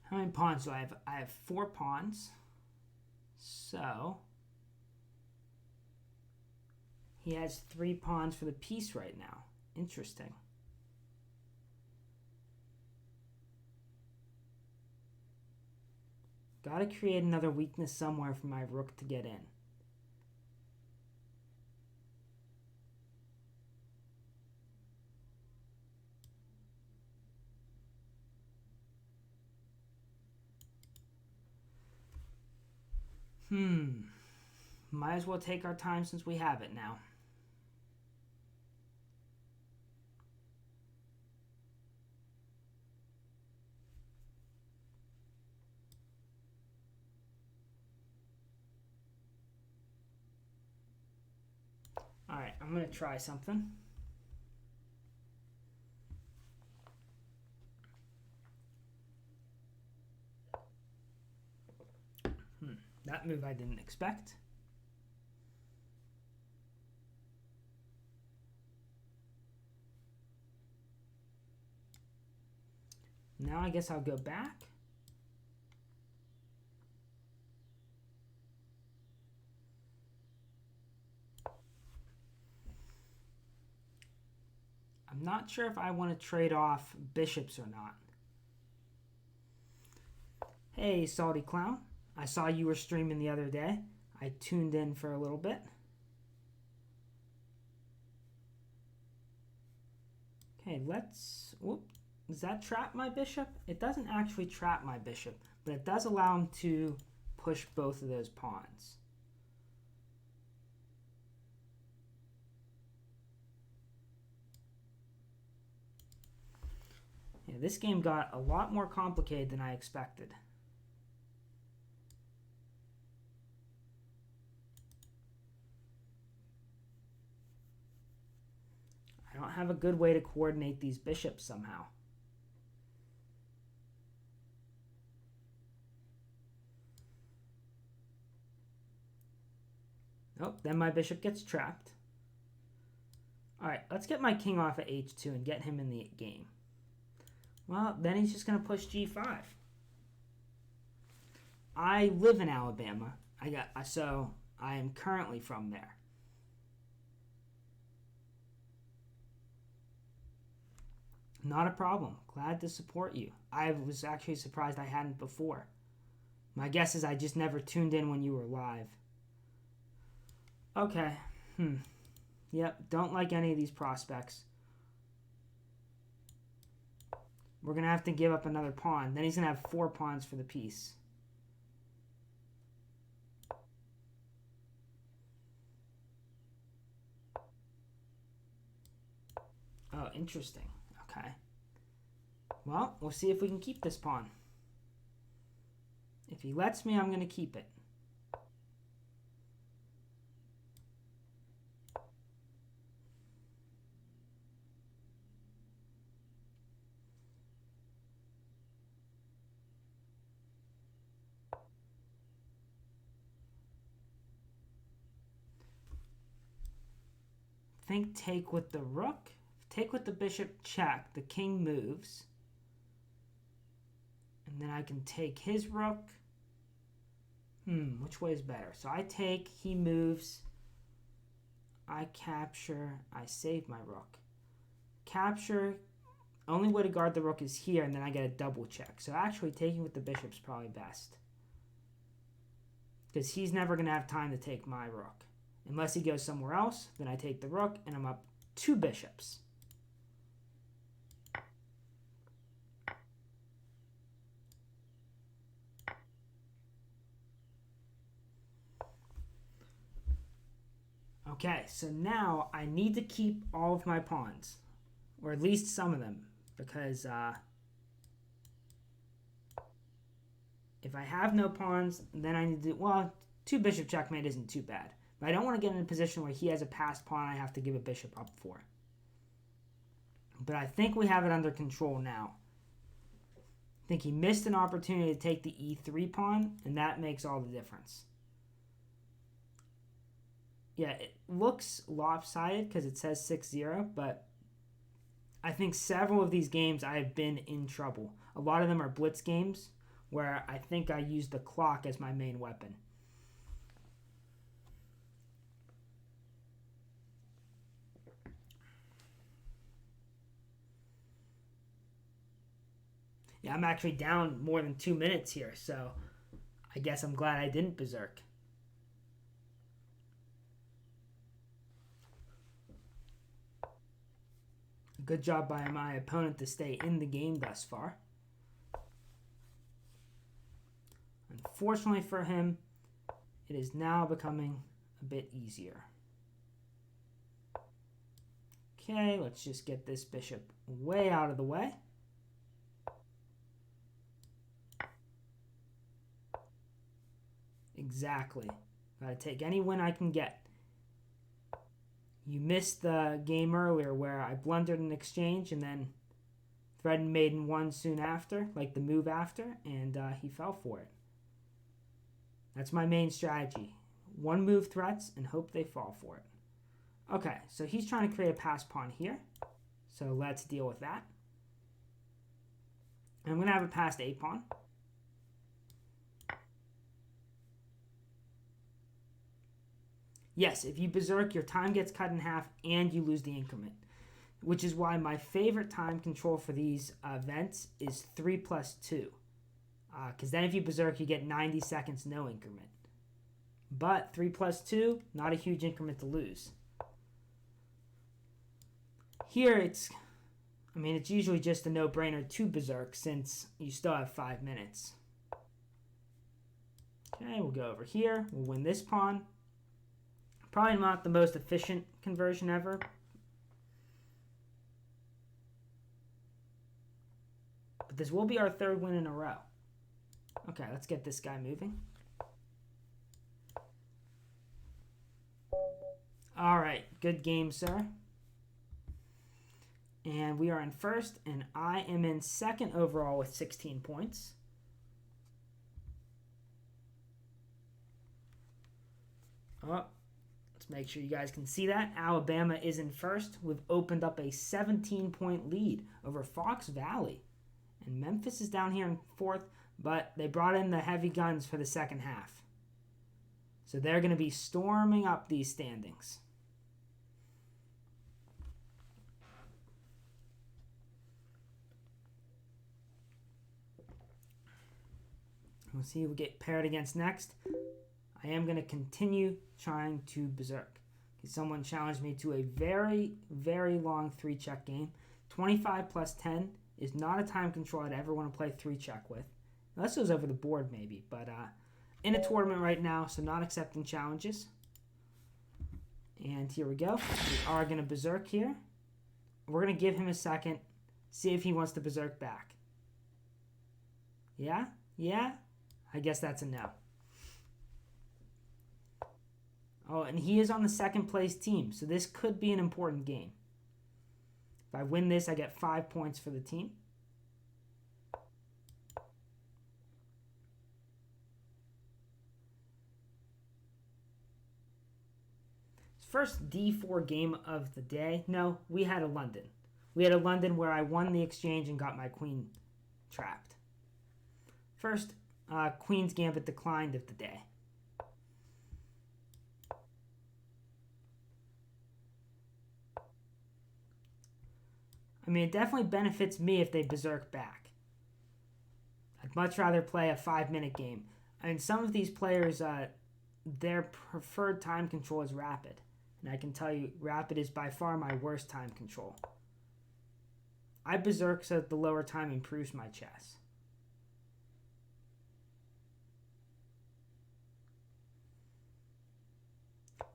How many pawns do I have? I have 4 pawns. So he has 3 pawns for the piece right now. Interesting. Got to create another weakness somewhere for my rook to get in. Might as well take our time since we have it now. All right, I'm going to try something. That move I didn't expect. Now I guess I'll go back. I'm not sure if I want to trade off bishops or not. Hey, Salty Clown. I saw you were streaming the other day. I tuned in for a little bit. Okay, let's... Whoop. Does that trap my bishop? It doesn't actually trap my bishop, but it does allow him to push both of those pawns. Yeah, this game got a lot more complicated than I expected. I don't have a good way to coordinate these bishops somehow. Oh, then my bishop gets trapped. All right, let's get my king off at h2 and get him in the game. Well, then he's just going to push g5. I live in Alabama. So I am currently from there. Not a problem. Glad to support you. I was actually surprised I hadn't before. My guess is I just never tuned in when you were live. Okay. Yep, don't like any of these prospects. We're going to have to give up another pawn. Then he's going to have 4 pawns for the piece. Oh, interesting. Okay. Well, we'll see if we can keep this pawn. If he lets me, I'm going to keep it. Think take with the rook. Take with the bishop, check. The king moves. And then I can take his rook. Which way is better? So I take, he moves. I capture, I save my rook. Capture, only way to guard the rook is here, and then I get a double check. So actually taking with the bishop is probably best. Because he's never going to have time to take my rook. Unless he goes somewhere else, then I take the rook, and I'm up 2 bishops. Okay, so now I need to keep all of my pawns. Or at least some of them. Because if I have no pawns, then I need to... Well, 2 bishop checkmate isn't too bad. But I don't want to get in a position where he has a passed pawn I have to give a bishop up for. But I think we have it under control now. I think he missed an opportunity to take the e3 pawn, and that makes all the difference. Yeah, it looks lopsided because it says 6-0, but I think several of these games I have been in trouble. A lot of them are blitz games where I think I use the clock as my main weapon. Yeah, I'm actually down more than 2 minutes here, so I guess I'm glad I didn't berserk. Good job by my opponent to stay in the game thus far. Unfortunately for him, it is now becoming a bit easier. Okay, let's just get this bishop way out of the way. Exactly. Gotta take any win I can get. You missed the game earlier where I blundered an exchange and then threatened maiden won soon after, like the move after, and he fell for it. That's my main strategy. 1 move threats and hope they fall for it. Okay, so he's trying to create a pass pawn here. So let's deal with that. And I'm going to have a passed a pawn. Yes, if you berserk, your time gets cut in half and you lose the increment. Which is why my favorite time control for these events is 3+2. Because then if you berserk, you get 90 seconds, no increment. But 3+2, not a huge increment to lose. Here it's usually just a no-brainer to berserk since you still have 5 minutes. Okay, we'll go over here. We'll win this pawn. Probably not the most efficient conversion ever. But this will be our 3rd win in a row. Okay, let's get this guy moving. All right, good game, sir. And we are in first, and I am in second overall with 16 points. Oh. Make sure you guys can see that. Alabama is in first. We've opened up a 17-point lead over Fox Valley. And Memphis is down here in 4th, but they brought in the heavy guns for the second half. So they're going to be storming up these standings. We'll see who we get paired against next. I am going to continue trying to berserk. Someone challenged me to a very, very long 3-check game. 25 plus 10 is not a time control I'd ever want to play 3-check with. Unless it was over the board maybe, but in a tournament right now, so not accepting challenges. And here we go. We are going to berserk here. We're going to give him a second, see if he wants to berserk back. Yeah? Yeah? I guess that's a no. Oh, and he is on the second place team, so this could be an important game. If I win this, I get 5 points for the team. First D4 game of the day. No, we had a London. We had a London where I won the exchange and got my queen trapped. First, Queen's Gambit declined of the day. I mean, it definitely benefits me if they berserk back. I'd much rather play a 5-minute game. And some of these players, their preferred time control is rapid. And I can tell you, rapid is by far my worst time control. I berserk so that the lower time improves my chess.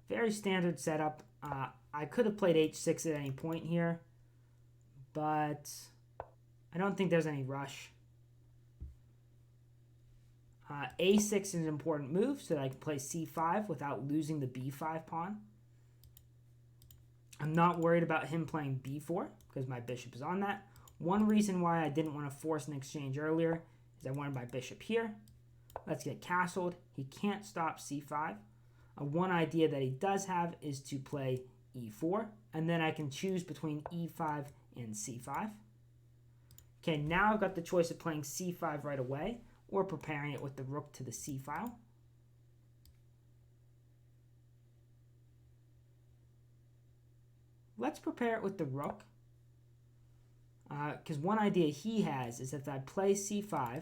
Very standard setup. I could have played h6 at any point here, but I don't think there's any rush. A6 is an important move so that I can play c5 without losing the b5 pawn. I'm not worried about him playing b4 because my bishop is on that. One reason why I didn't want to force an exchange earlier is I wanted my bishop here. Let's get castled. He can't stop c5. One idea that he does have is to play e4, and then I can choose between e5 and c5. Okay, now I've got the choice of playing c5 right away or preparing it with the rook to the c file. Let's prepare it with the rook, because one idea he has is that if I play c5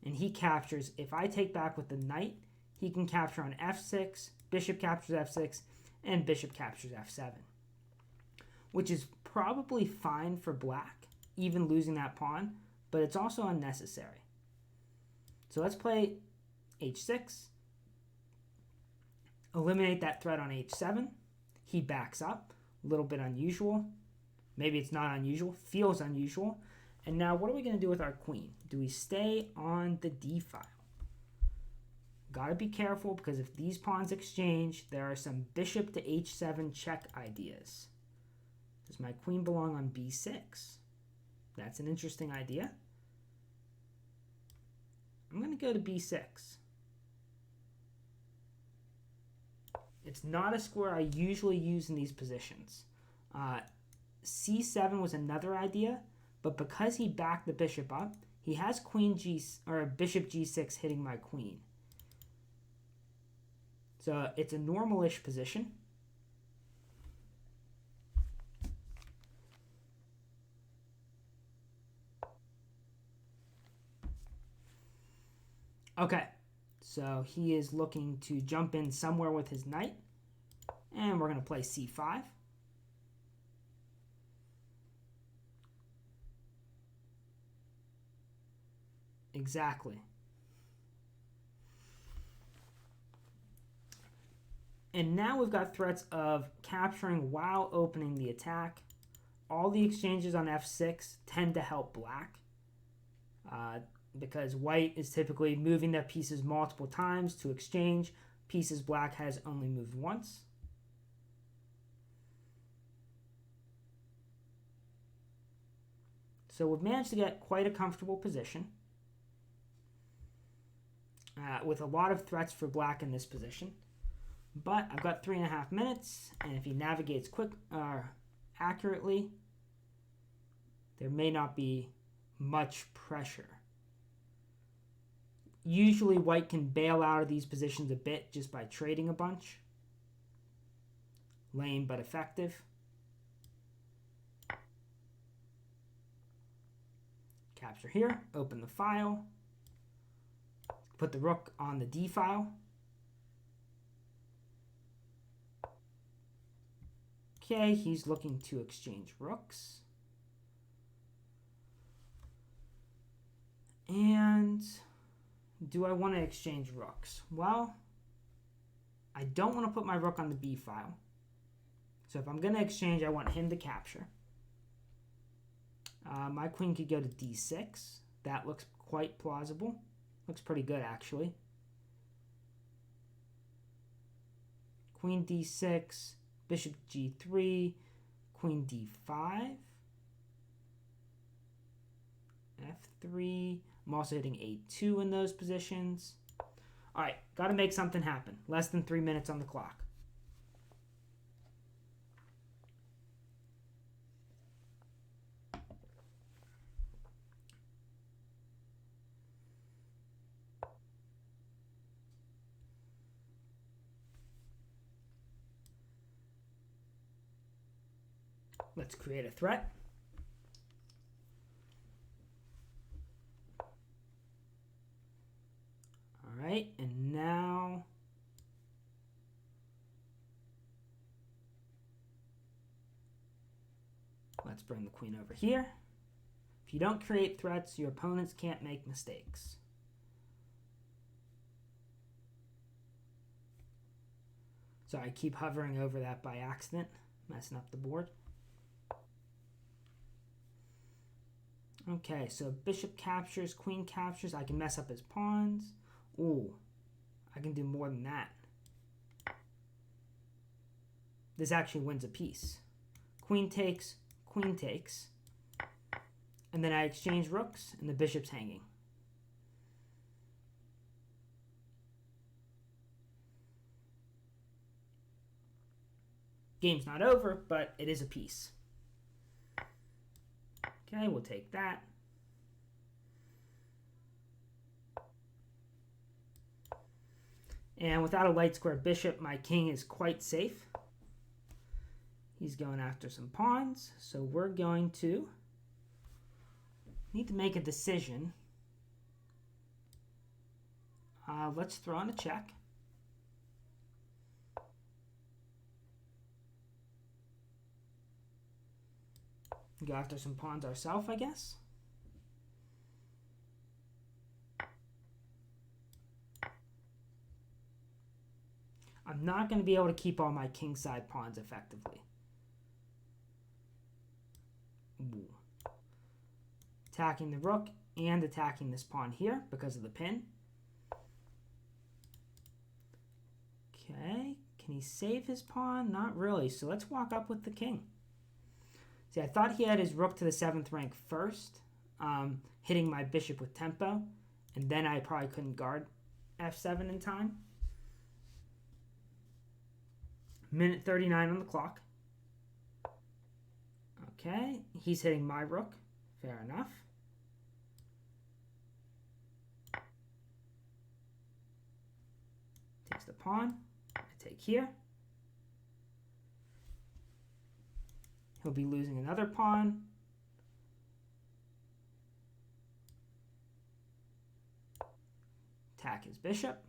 and he captures, if I take back with the knight, he can capture on f6, bishop captures f6, and bishop captures f7, which is probably fine for black, even losing that pawn, but it's also unnecessary. So let's play h6, eliminate that threat on h7. He backs up, a little bit unusual. Maybe it's not unusual, feels unusual. And now what are we going to do with our queen? Do we stay on the d file? Got to be careful because if these pawns exchange, there are some bishop to h7 check ideas. Does my queen belong on b6? That's an interesting idea. I'm going to go to b6. It's not a square I usually use in these positions. c7 was another idea, but because he backed the bishop up, he has queen g or bishop g6 hitting my queen. So it's a normal-ish position. Okay, so he is looking to jump in somewhere with his knight. And we're going to play c5. Exactly. And now we've got threats of capturing while opening the attack. All the exchanges on f6 tend to help black because white is typically moving their pieces multiple times to exchange. Pieces black has only moved once. So we've managed to get quite a comfortable position with a lot of threats for black in this position. But I've got 3.5 minutes, and if he navigates accurately, there may not be much pressure. Usually white can bail out of these positions a bit just by trading a bunch. Lame but effective. Capture here, open the file. put the rook on the d file. Okay, he's looking to exchange rooks. And do I want to exchange rooks? Well, I don't want to put my rook on the b file. So if I'm going to exchange, I want him to capture. My queen could go to d6. That looks quite plausible. Looks pretty good, actually. Queen d6, bishop g3, queen d5, f3. I'm also hitting a2 in those positions. All right, got to make something happen. Less than 3 minutes on the clock. Let's create a threat. All right, and now let's bring the queen over here. If you don't create threats, your opponents can't make mistakes. So I keep hovering over that by accident, messing up the board. Okay, so bishop captures, queen captures. I can mess up his pawns. Ooh, I can do more than that. This actually wins a piece. Queen takes, and then I exchange rooks, and the bishop's hanging. Game's not over, but it is a piece. Okay, we'll take that. And without a light square bishop, my king is quite safe. He's going after some pawns, so we're going to need to make a decision. Let's throw on a check. Go after some pawns ourselves, I guess. I'm not going to be able to keep all my kingside pawns effectively. Ooh. Attacking the rook and attacking this pawn here because of the pin. Okay, can he save his pawn? Not really, so let's walk up with the king. See, I thought he had his rook to the 7th rank first, hitting my bishop with tempo, and then I probably couldn't guard f7 in time. Minute 39 on the clock. Okay, he's hitting my rook. Fair enough. Takes the pawn. I take here. He'll be losing another pawn. Attack his bishop.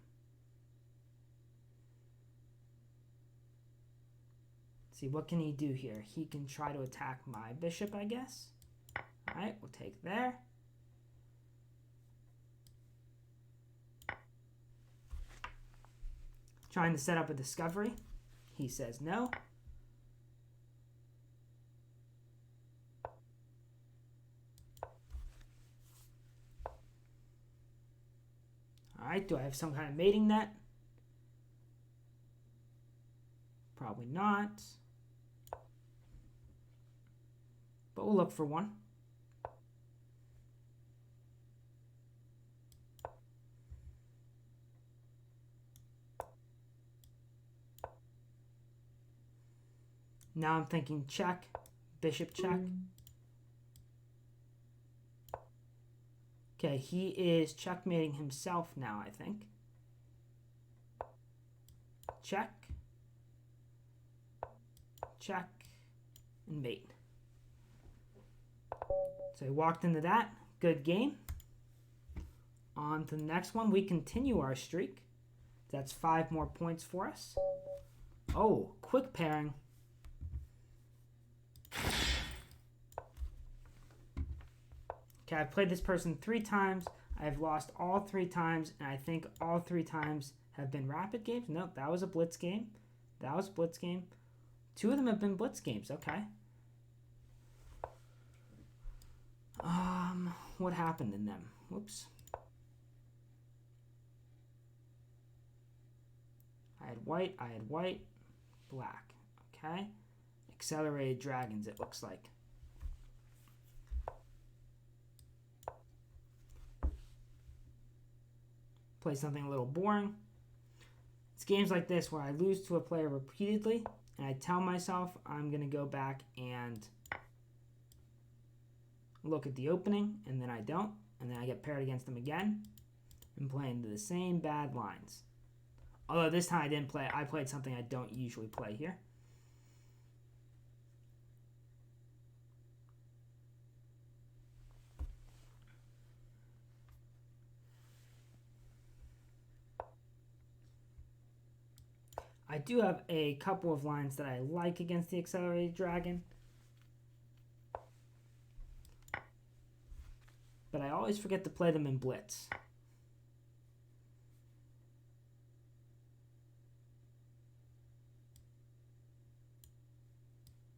See, what can he do here? He can try to attack my bishop, I guess. All right, we'll take there. Trying to set up a discovery. He says no. All right, do I have some kind of mating net? Probably not. But we'll look for one. Now I'm thinking check, bishop check. Okay, he is checkmating himself now, I think. Check. Check. And mate. So he walked into that. Good game. On to the next one. We continue our streak. That's 5 more points for us. Oh, quick pairing. Okay, I've played this person 3 times. I've lost all 3 times, and I think all 3 times have been rapid games. Nope, that was a blitz game. That was a blitz game. 2 of them have been blitz games. Okay. What happened in them? Whoops. I had white, black. Okay. Accelerated dragons, it looks like. Play something a little boring. It's games like this where I lose to a player repeatedly, and I tell myself I'm going to go back and look at the opening, and then I don't, and then I get paired against them again and play into the same bad lines. Although this time I didn't play, I played something I don't usually play here. I do have a couple of lines that I like against the Accelerated Dragon. But I always forget to play them in Blitz.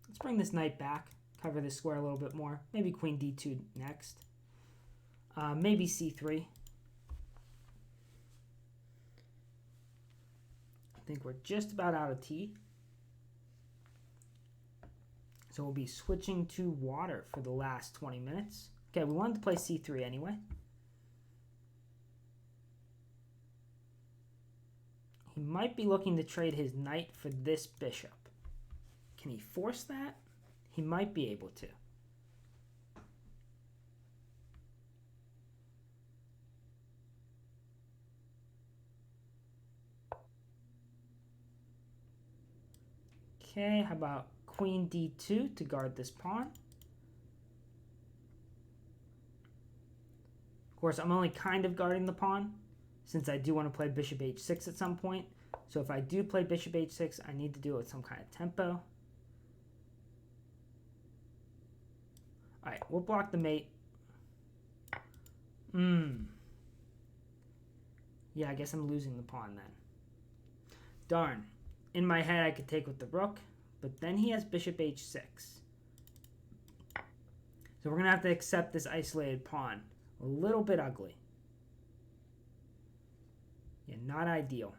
Let's bring this knight back, cover this square a little bit more. Maybe queen d2 next. Maybe c3. I think we're just about out of tea. So we'll be switching to water for the last 20 minutes. Okay, we wanted to play c3 anyway. He might be looking to trade his knight for this bishop. Can he force that? He might be able to. Okay, how about queen d2 to guard this pawn? Of course, I'm only kind of guarding the pawn since I do want to play bishop h6 at some point. So if I do play bishop h6, I need to do it with some kind of tempo. All right, we'll block the mate. Yeah, I guess I'm losing the pawn then. Darn. In my head, I could take with the rook, but then he has bishop h6. So we're going to have to accept this isolated pawn. A little bit ugly. Yeah, not ideal.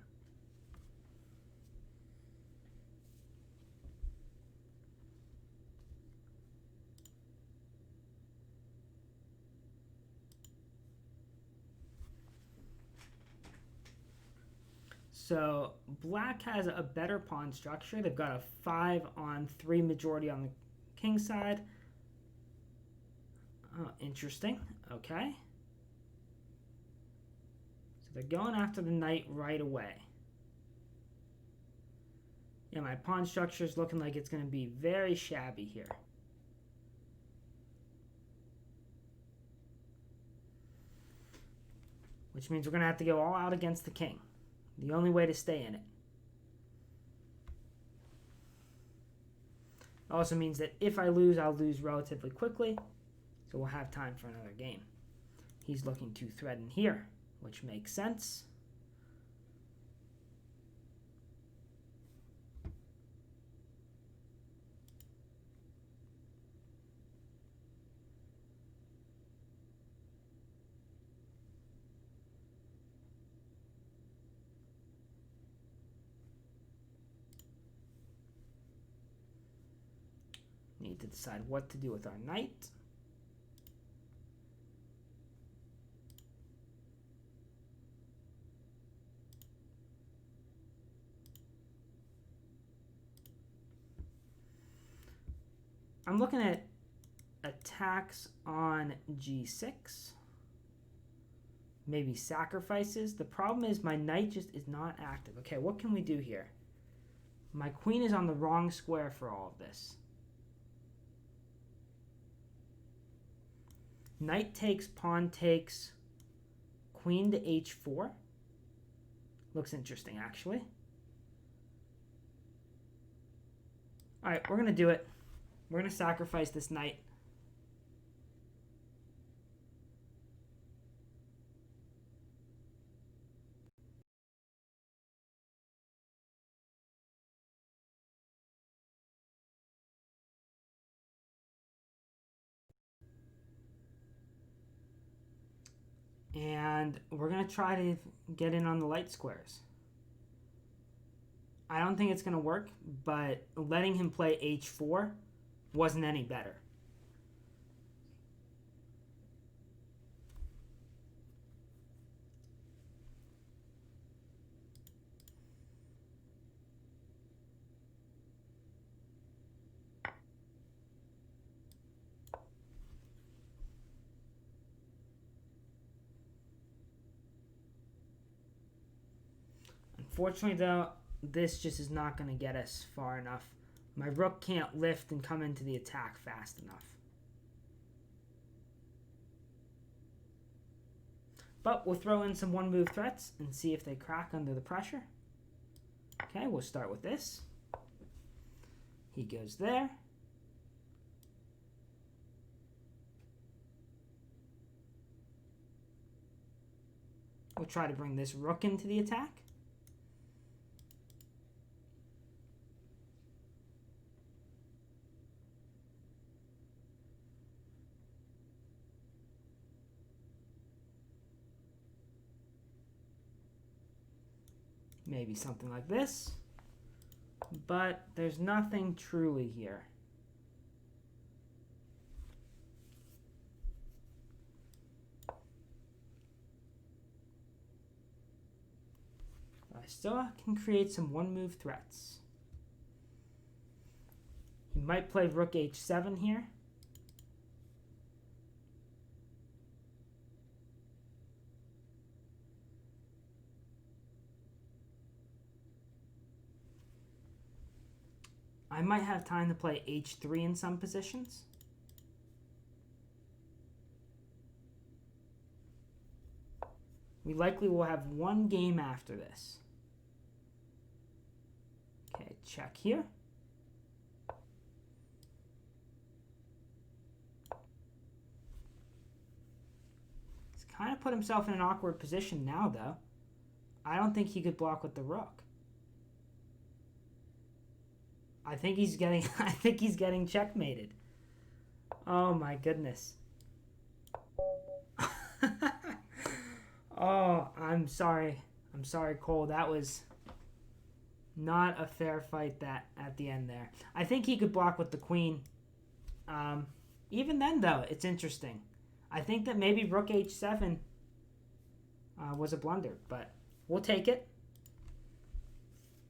So black has a better pawn structure. They've got a 5-on-3 majority on the king side. Oh, interesting. Okay. So they're going after the knight right away. Yeah, my pawn structure is looking like it's going to be very shabby here. Which means we're going to have to go all out against the king. The only way to stay in it. It also means that if I lose, I'll lose relatively quickly. So we'll have time for another game. He's looking to threaten here, which makes sense. Need to decide what to do with our knight. I'm looking at attacks on g6. Maybe sacrifices. The problem is my knight just is not active. Okay, what can we do here? My queen is on the wrong square for all of this. Knight takes, pawn takes, queen to h4. Looks interesting, actually. All right, we're going to do it. We're going to sacrifice this knight. And we're going to try to get in on the light squares. I don't think it's going to work, but letting him play h4 wasn't any better. Unfortunately, though, this just is not going to get us far enough. My rook can't lift and come into the attack fast enough. But we'll throw in some one-move threats and see if they crack under the pressure. Okay, we'll start with this. He goes there. We'll try to bring this rook into the attack. Maybe something like this. But there's nothing truly here. I still can create some one-move threats. He might play rook h7 here. I might have time to play h3 in some positions. We likely will have one game after this. Okay, check here. He's kind of put himself in an awkward position now, though. I don't think he could block with the rook. I think he's getting checkmated. Oh my goodness. Oh, I'm sorry. I'm sorry, Cole. That was not a fair fight that at the end there. I think he could block with the queen. Even then, though, it's interesting. I think that maybe rook h7 was a blunder, but we'll take it.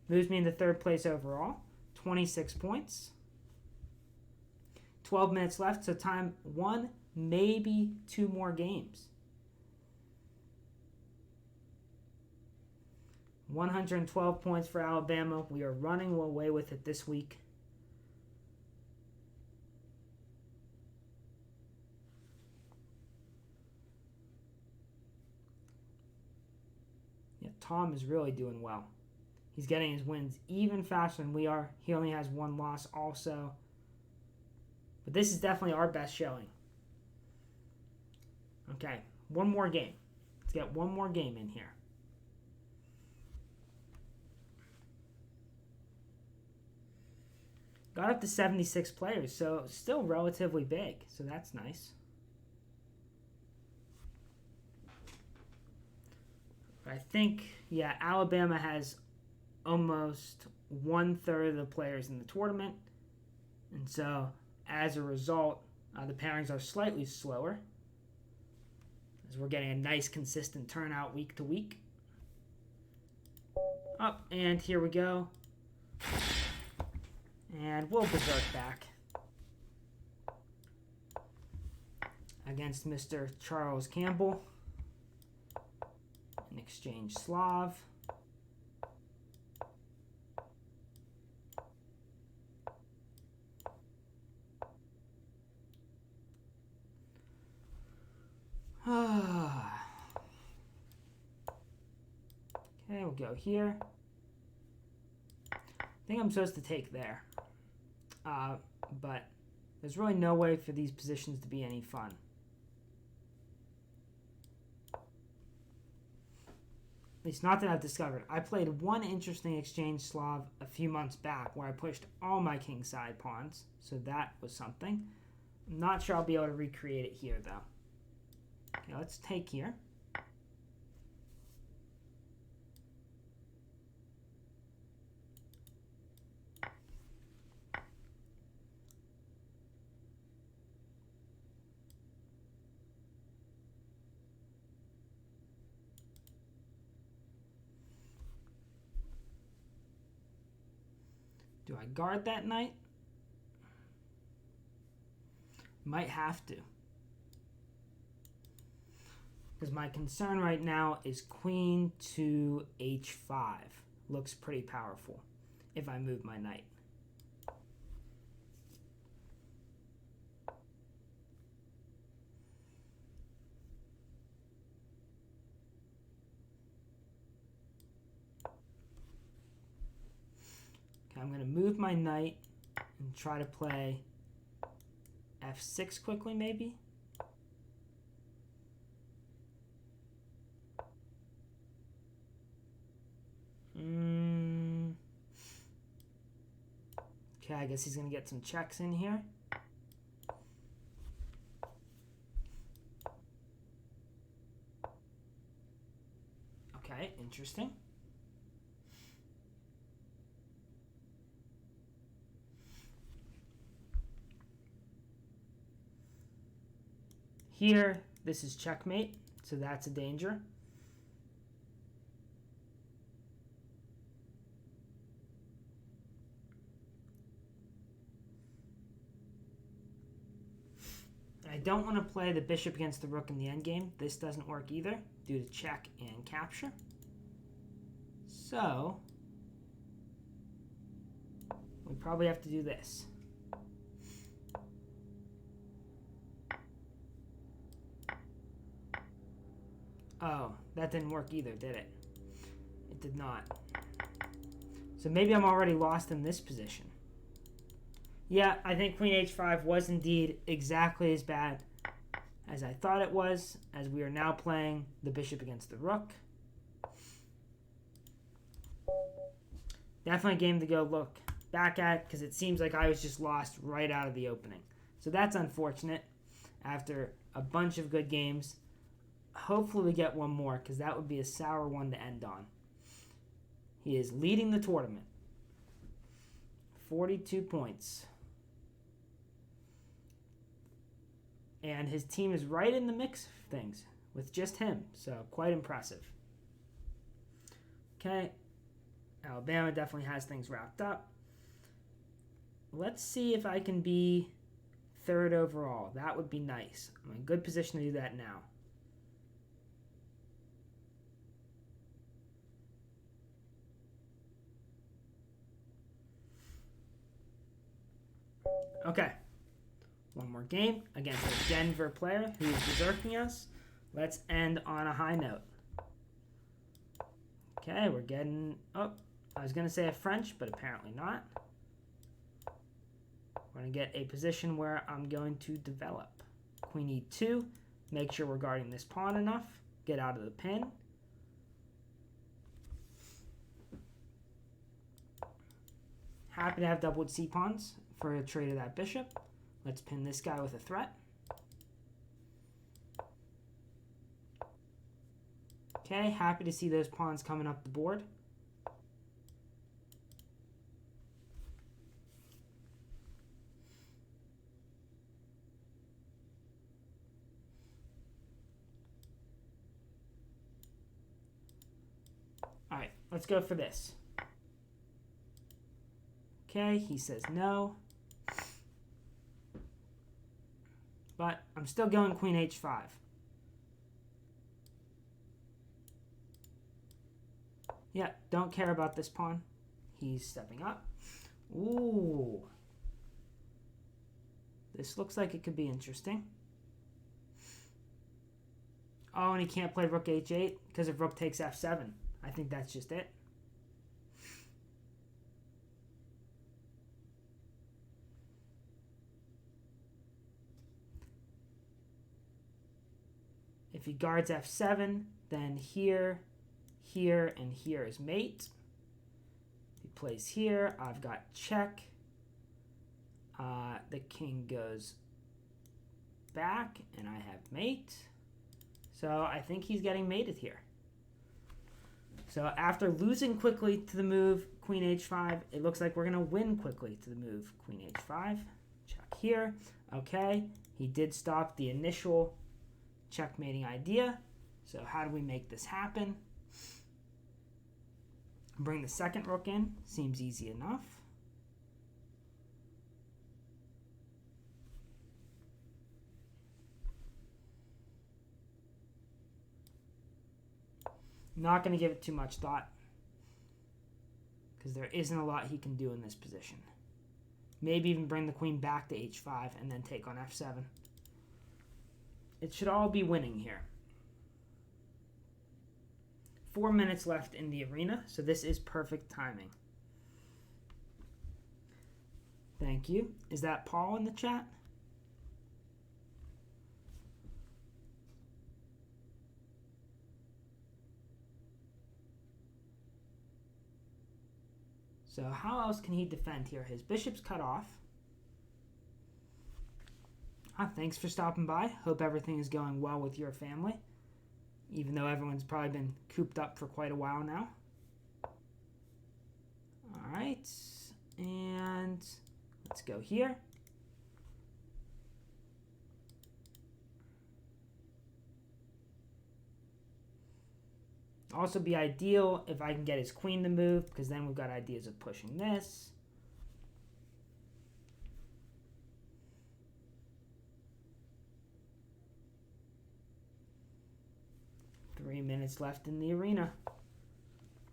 Moves me into third place overall. 26 points. 12 minutes left, so time one, maybe two more games. 112 points for Alabama. We are running away with it this week. Yeah, Tom is really doing well. He's getting his wins even faster than we are. He only has one loss also. But this is definitely our best showing. Okay, one more game. Let's get one more game in here. Got up to 76 players, so still relatively big. So that's nice. I think, yeah, Alabama has almost 1/3 of the players in the tournament. And so, as a result, the pairings are slightly slower, as we're getting a nice consistent turnout week to week. Up, and here we go. And we'll berserk back against Mr. Charles Campbell. An exchange Slav. we'll go here. I think I'm supposed to take there. But there's really no way for these positions to be any fun. At least not that I've discovered. I played one interesting exchange Slav a few months back where I pushed all my kingside pawns. So that was something. I'm not sure I'll be able to recreate it here, though. Okay, let's take here. Do I guard that knight? Might have to. Because my concern right now is queen to h5. Looks pretty powerful if I move my knight. Okay, I'm going to move my knight and try to play f6 quickly, maybe. Okay, I guess he's going to get some checks in here. Okay, interesting. Here, this is checkmate, so that's a danger. I don't want to play the bishop against the rook in the endgame. This doesn't work either, due to check and capture. So, we probably have to do this. Oh, that didn't work either, did it? It did not. So maybe I'm already lost in this position. Yeah, I think queen h5 was indeed exactly as bad as I thought it was, as we are now playing the bishop against the rook. Definitely a game to go look back at, because it seems like I was just lost right out of the opening. So that's unfortunate after a bunch of good games. Hopefully we get one more, because that would be a sour one to end on. He is leading the tournament. 42 points. And his team is right in the mix of things with just him. So quite impressive. Okay. Alabama definitely has things wrapped up. Let's see if I can be third overall. That would be nice. I'm in a good position to do that now. Okay. One more game against a Denver player who is berserking us. Let's end on a high note. Okay, we're getting... Oh, I was going to say a French, but apparently not. We're going to get a position where I'm going to develop. Queen e2. Make sure we're guarding this pawn enough. Get out of the pin. Happy to have doubled c-pawns for a trade of that bishop. Let's pin this guy with a threat. Okay, happy to see those pawns coming up the board. All right, let's go for this. Okay, he says no. But I'm still going queen h5. Yeah, don't care about this pawn. He's stepping up. Ooh. This looks like it could be interesting. Oh, and he can't play rook h8 because if rook takes f7. I think that's just it. If he guards f7, then here, here, and here is mate. He plays here. I've got check. The king goes back, and I have mate. So I think he's getting mated here. So after losing quickly to the move queen h5, it looks like we're going to win quickly to the move queen h5. Check here. Okay, he did stop the initial checkmating idea. So how do we make this happen? Bring the second rook in. Seems easy enough. Not going to give it too much thought because there isn't a lot he can do in this position. Maybe even bring the queen back to h5 and then take on f7. It should all be winning here. 4 minutes left in the arena, so this is perfect timing. Thank you. Is that Paul in the chat? So how else can he defend here? His bishop's cut off. Thanks for stopping by. Hope everything is going well with your family, even though everyone's probably been cooped up for quite a while now. All right, and let's go here. Also be ideal if I can get his queen to move, because then we've got ideas of pushing this. Three minutes left in the arena.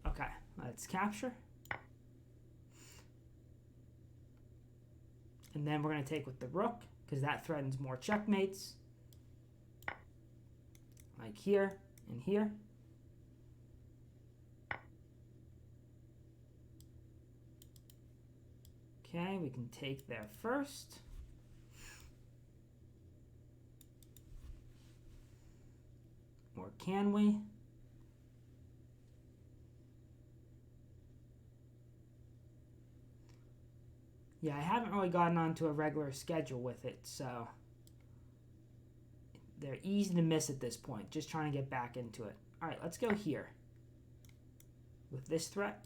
Okay, let's capture. And then we're going to take with the rook, because that threatens more checkmates. Like here and here. Okay, we can take there first. Or can we? Yeah, I haven't really gotten onto a regular schedule with it, so they're easy to miss at this point. Just trying to get back into it. All right, let's go here with this threat.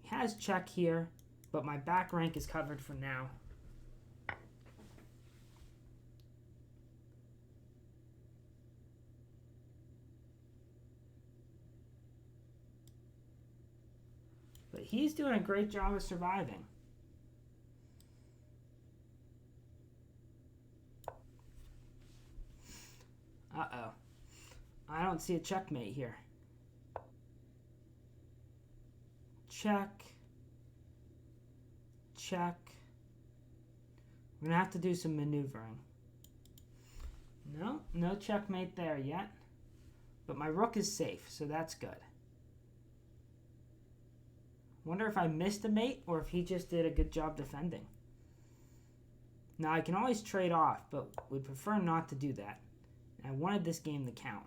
He has check here, but my back rank is covered for now. But he's doing a great job of surviving. Uh-oh. I don't see a checkmate here. Check. Check. We're going to have to do some maneuvering. No checkmate there yet. But my rook is safe, so that's good. Wonder if I missed a mate or if he just did a good job defending. Now, I can always trade off, but would prefer not to do that. I wanted this game to count.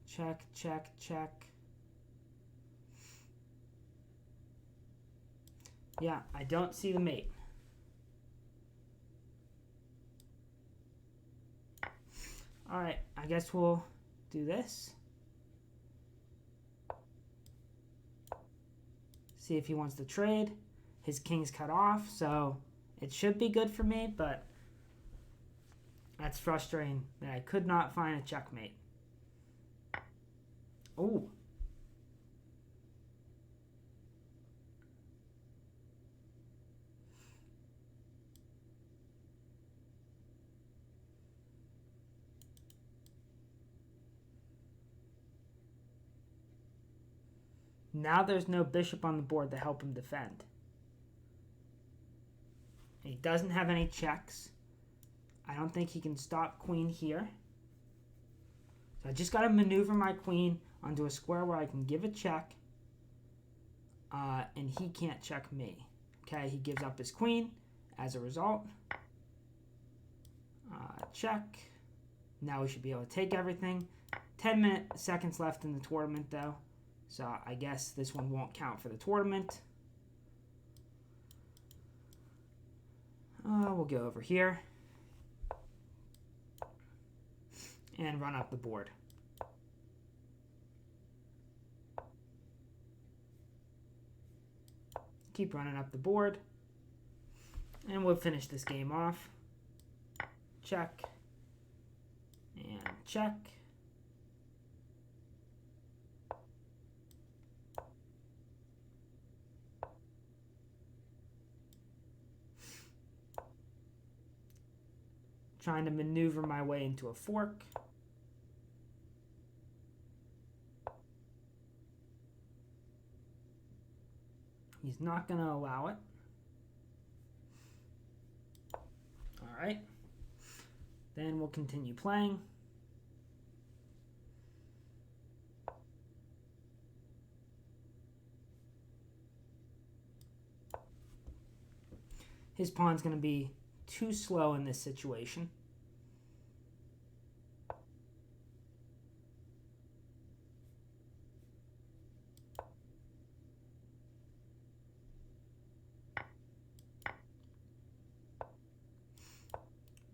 Check, check, check. Yeah, I don't see the mate. All right, I guess we'll do this. See if he wants to trade. His king's cut off, so it should be good for me, but that's frustrating that I could not find a checkmate. Oh. Now there's no bishop on the board to help him defend. He doesn't have any checks. I don't think he can stop queen here. So I just got to maneuver my queen onto a square where I can give a check. And he can't check me. Okay, he gives up his queen as a result. Check. Now we should be able to take everything. 10 seconds left in the tournament, though. So I guess this one won't count for the tournament. We'll go over here. And run up the board. Keep running up the board. And we'll finish this game off. Check. And check. Trying to maneuver my way into a fork. He's not going to allow it. All right. Then we'll continue playing. His pawn's going to be too slow in this situation.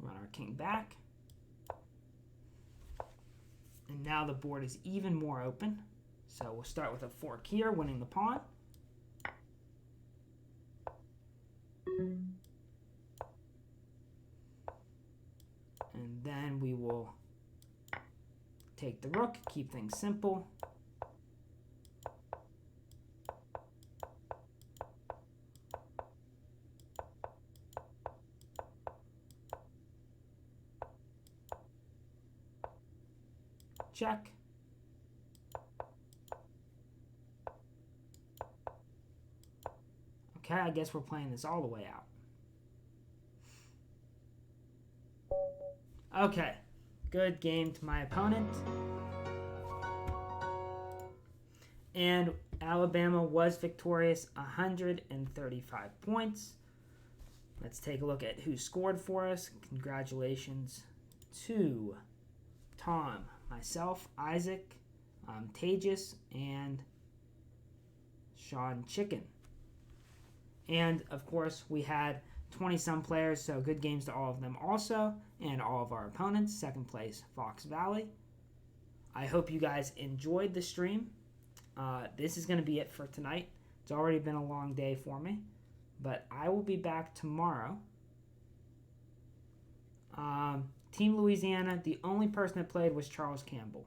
Run our king back. And now the board is even more open. So we'll start with a fork here, winning the pawn. And then we will take the rook, keep things simple. Check. Okay, I guess we're playing this all the way out. Okay, good game to my opponent. And Alabama was victorious, 135 points. Let's take a look at who scored for us. Congratulations to Tom, myself, Isaac, Tejas, and Sean Chicken. And, of course, we had 20-some players, so good games to all of them also, and all of our opponents. Second place, Fox Valley. I hope you guys enjoyed the stream. This is going to be it for tonight. It's already been a long day for me, but I will be back tomorrow. Team Louisiana, the only person that played was Charles Campbell,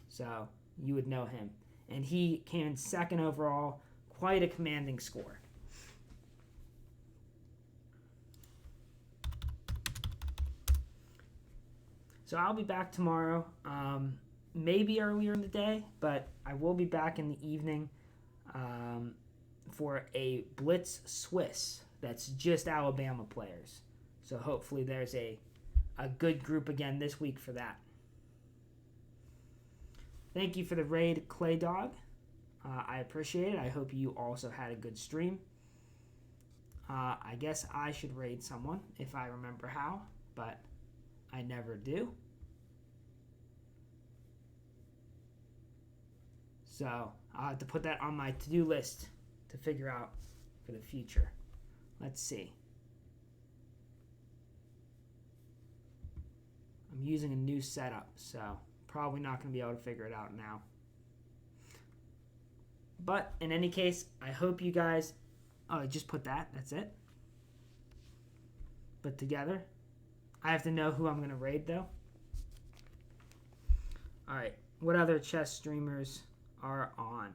so you would know him. And he came in second overall, quite a commanding score. So I'll be back tomorrow, maybe earlier in the day, but I will be back in the evening for a Blitz Swiss that's just Alabama players. So hopefully there's a good group again this week for that. Thank you for the raid, Clay Dog. I appreciate it. I hope you also had a good stream. I guess I should raid someone if I remember how, but I never do. So I'll have to put that on my to-do list to figure out for the future. Let's see. I'm using a new setup, so probably not going to be able to figure it out now. But in any case, I hope you guys... Oh, I just put that. That's it. But together. I have to know who I'm going to raid, though. Alright. What other chess streamers are on?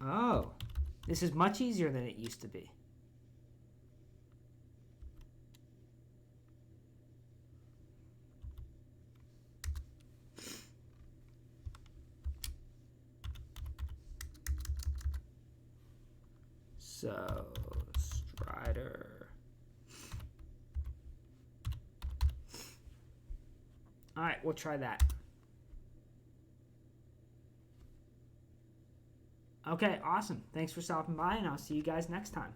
Oh. This is much easier than it used to be. So, Strider. All right, we'll try that. Okay, awesome. Thanks for stopping by, and I'll see you guys next time.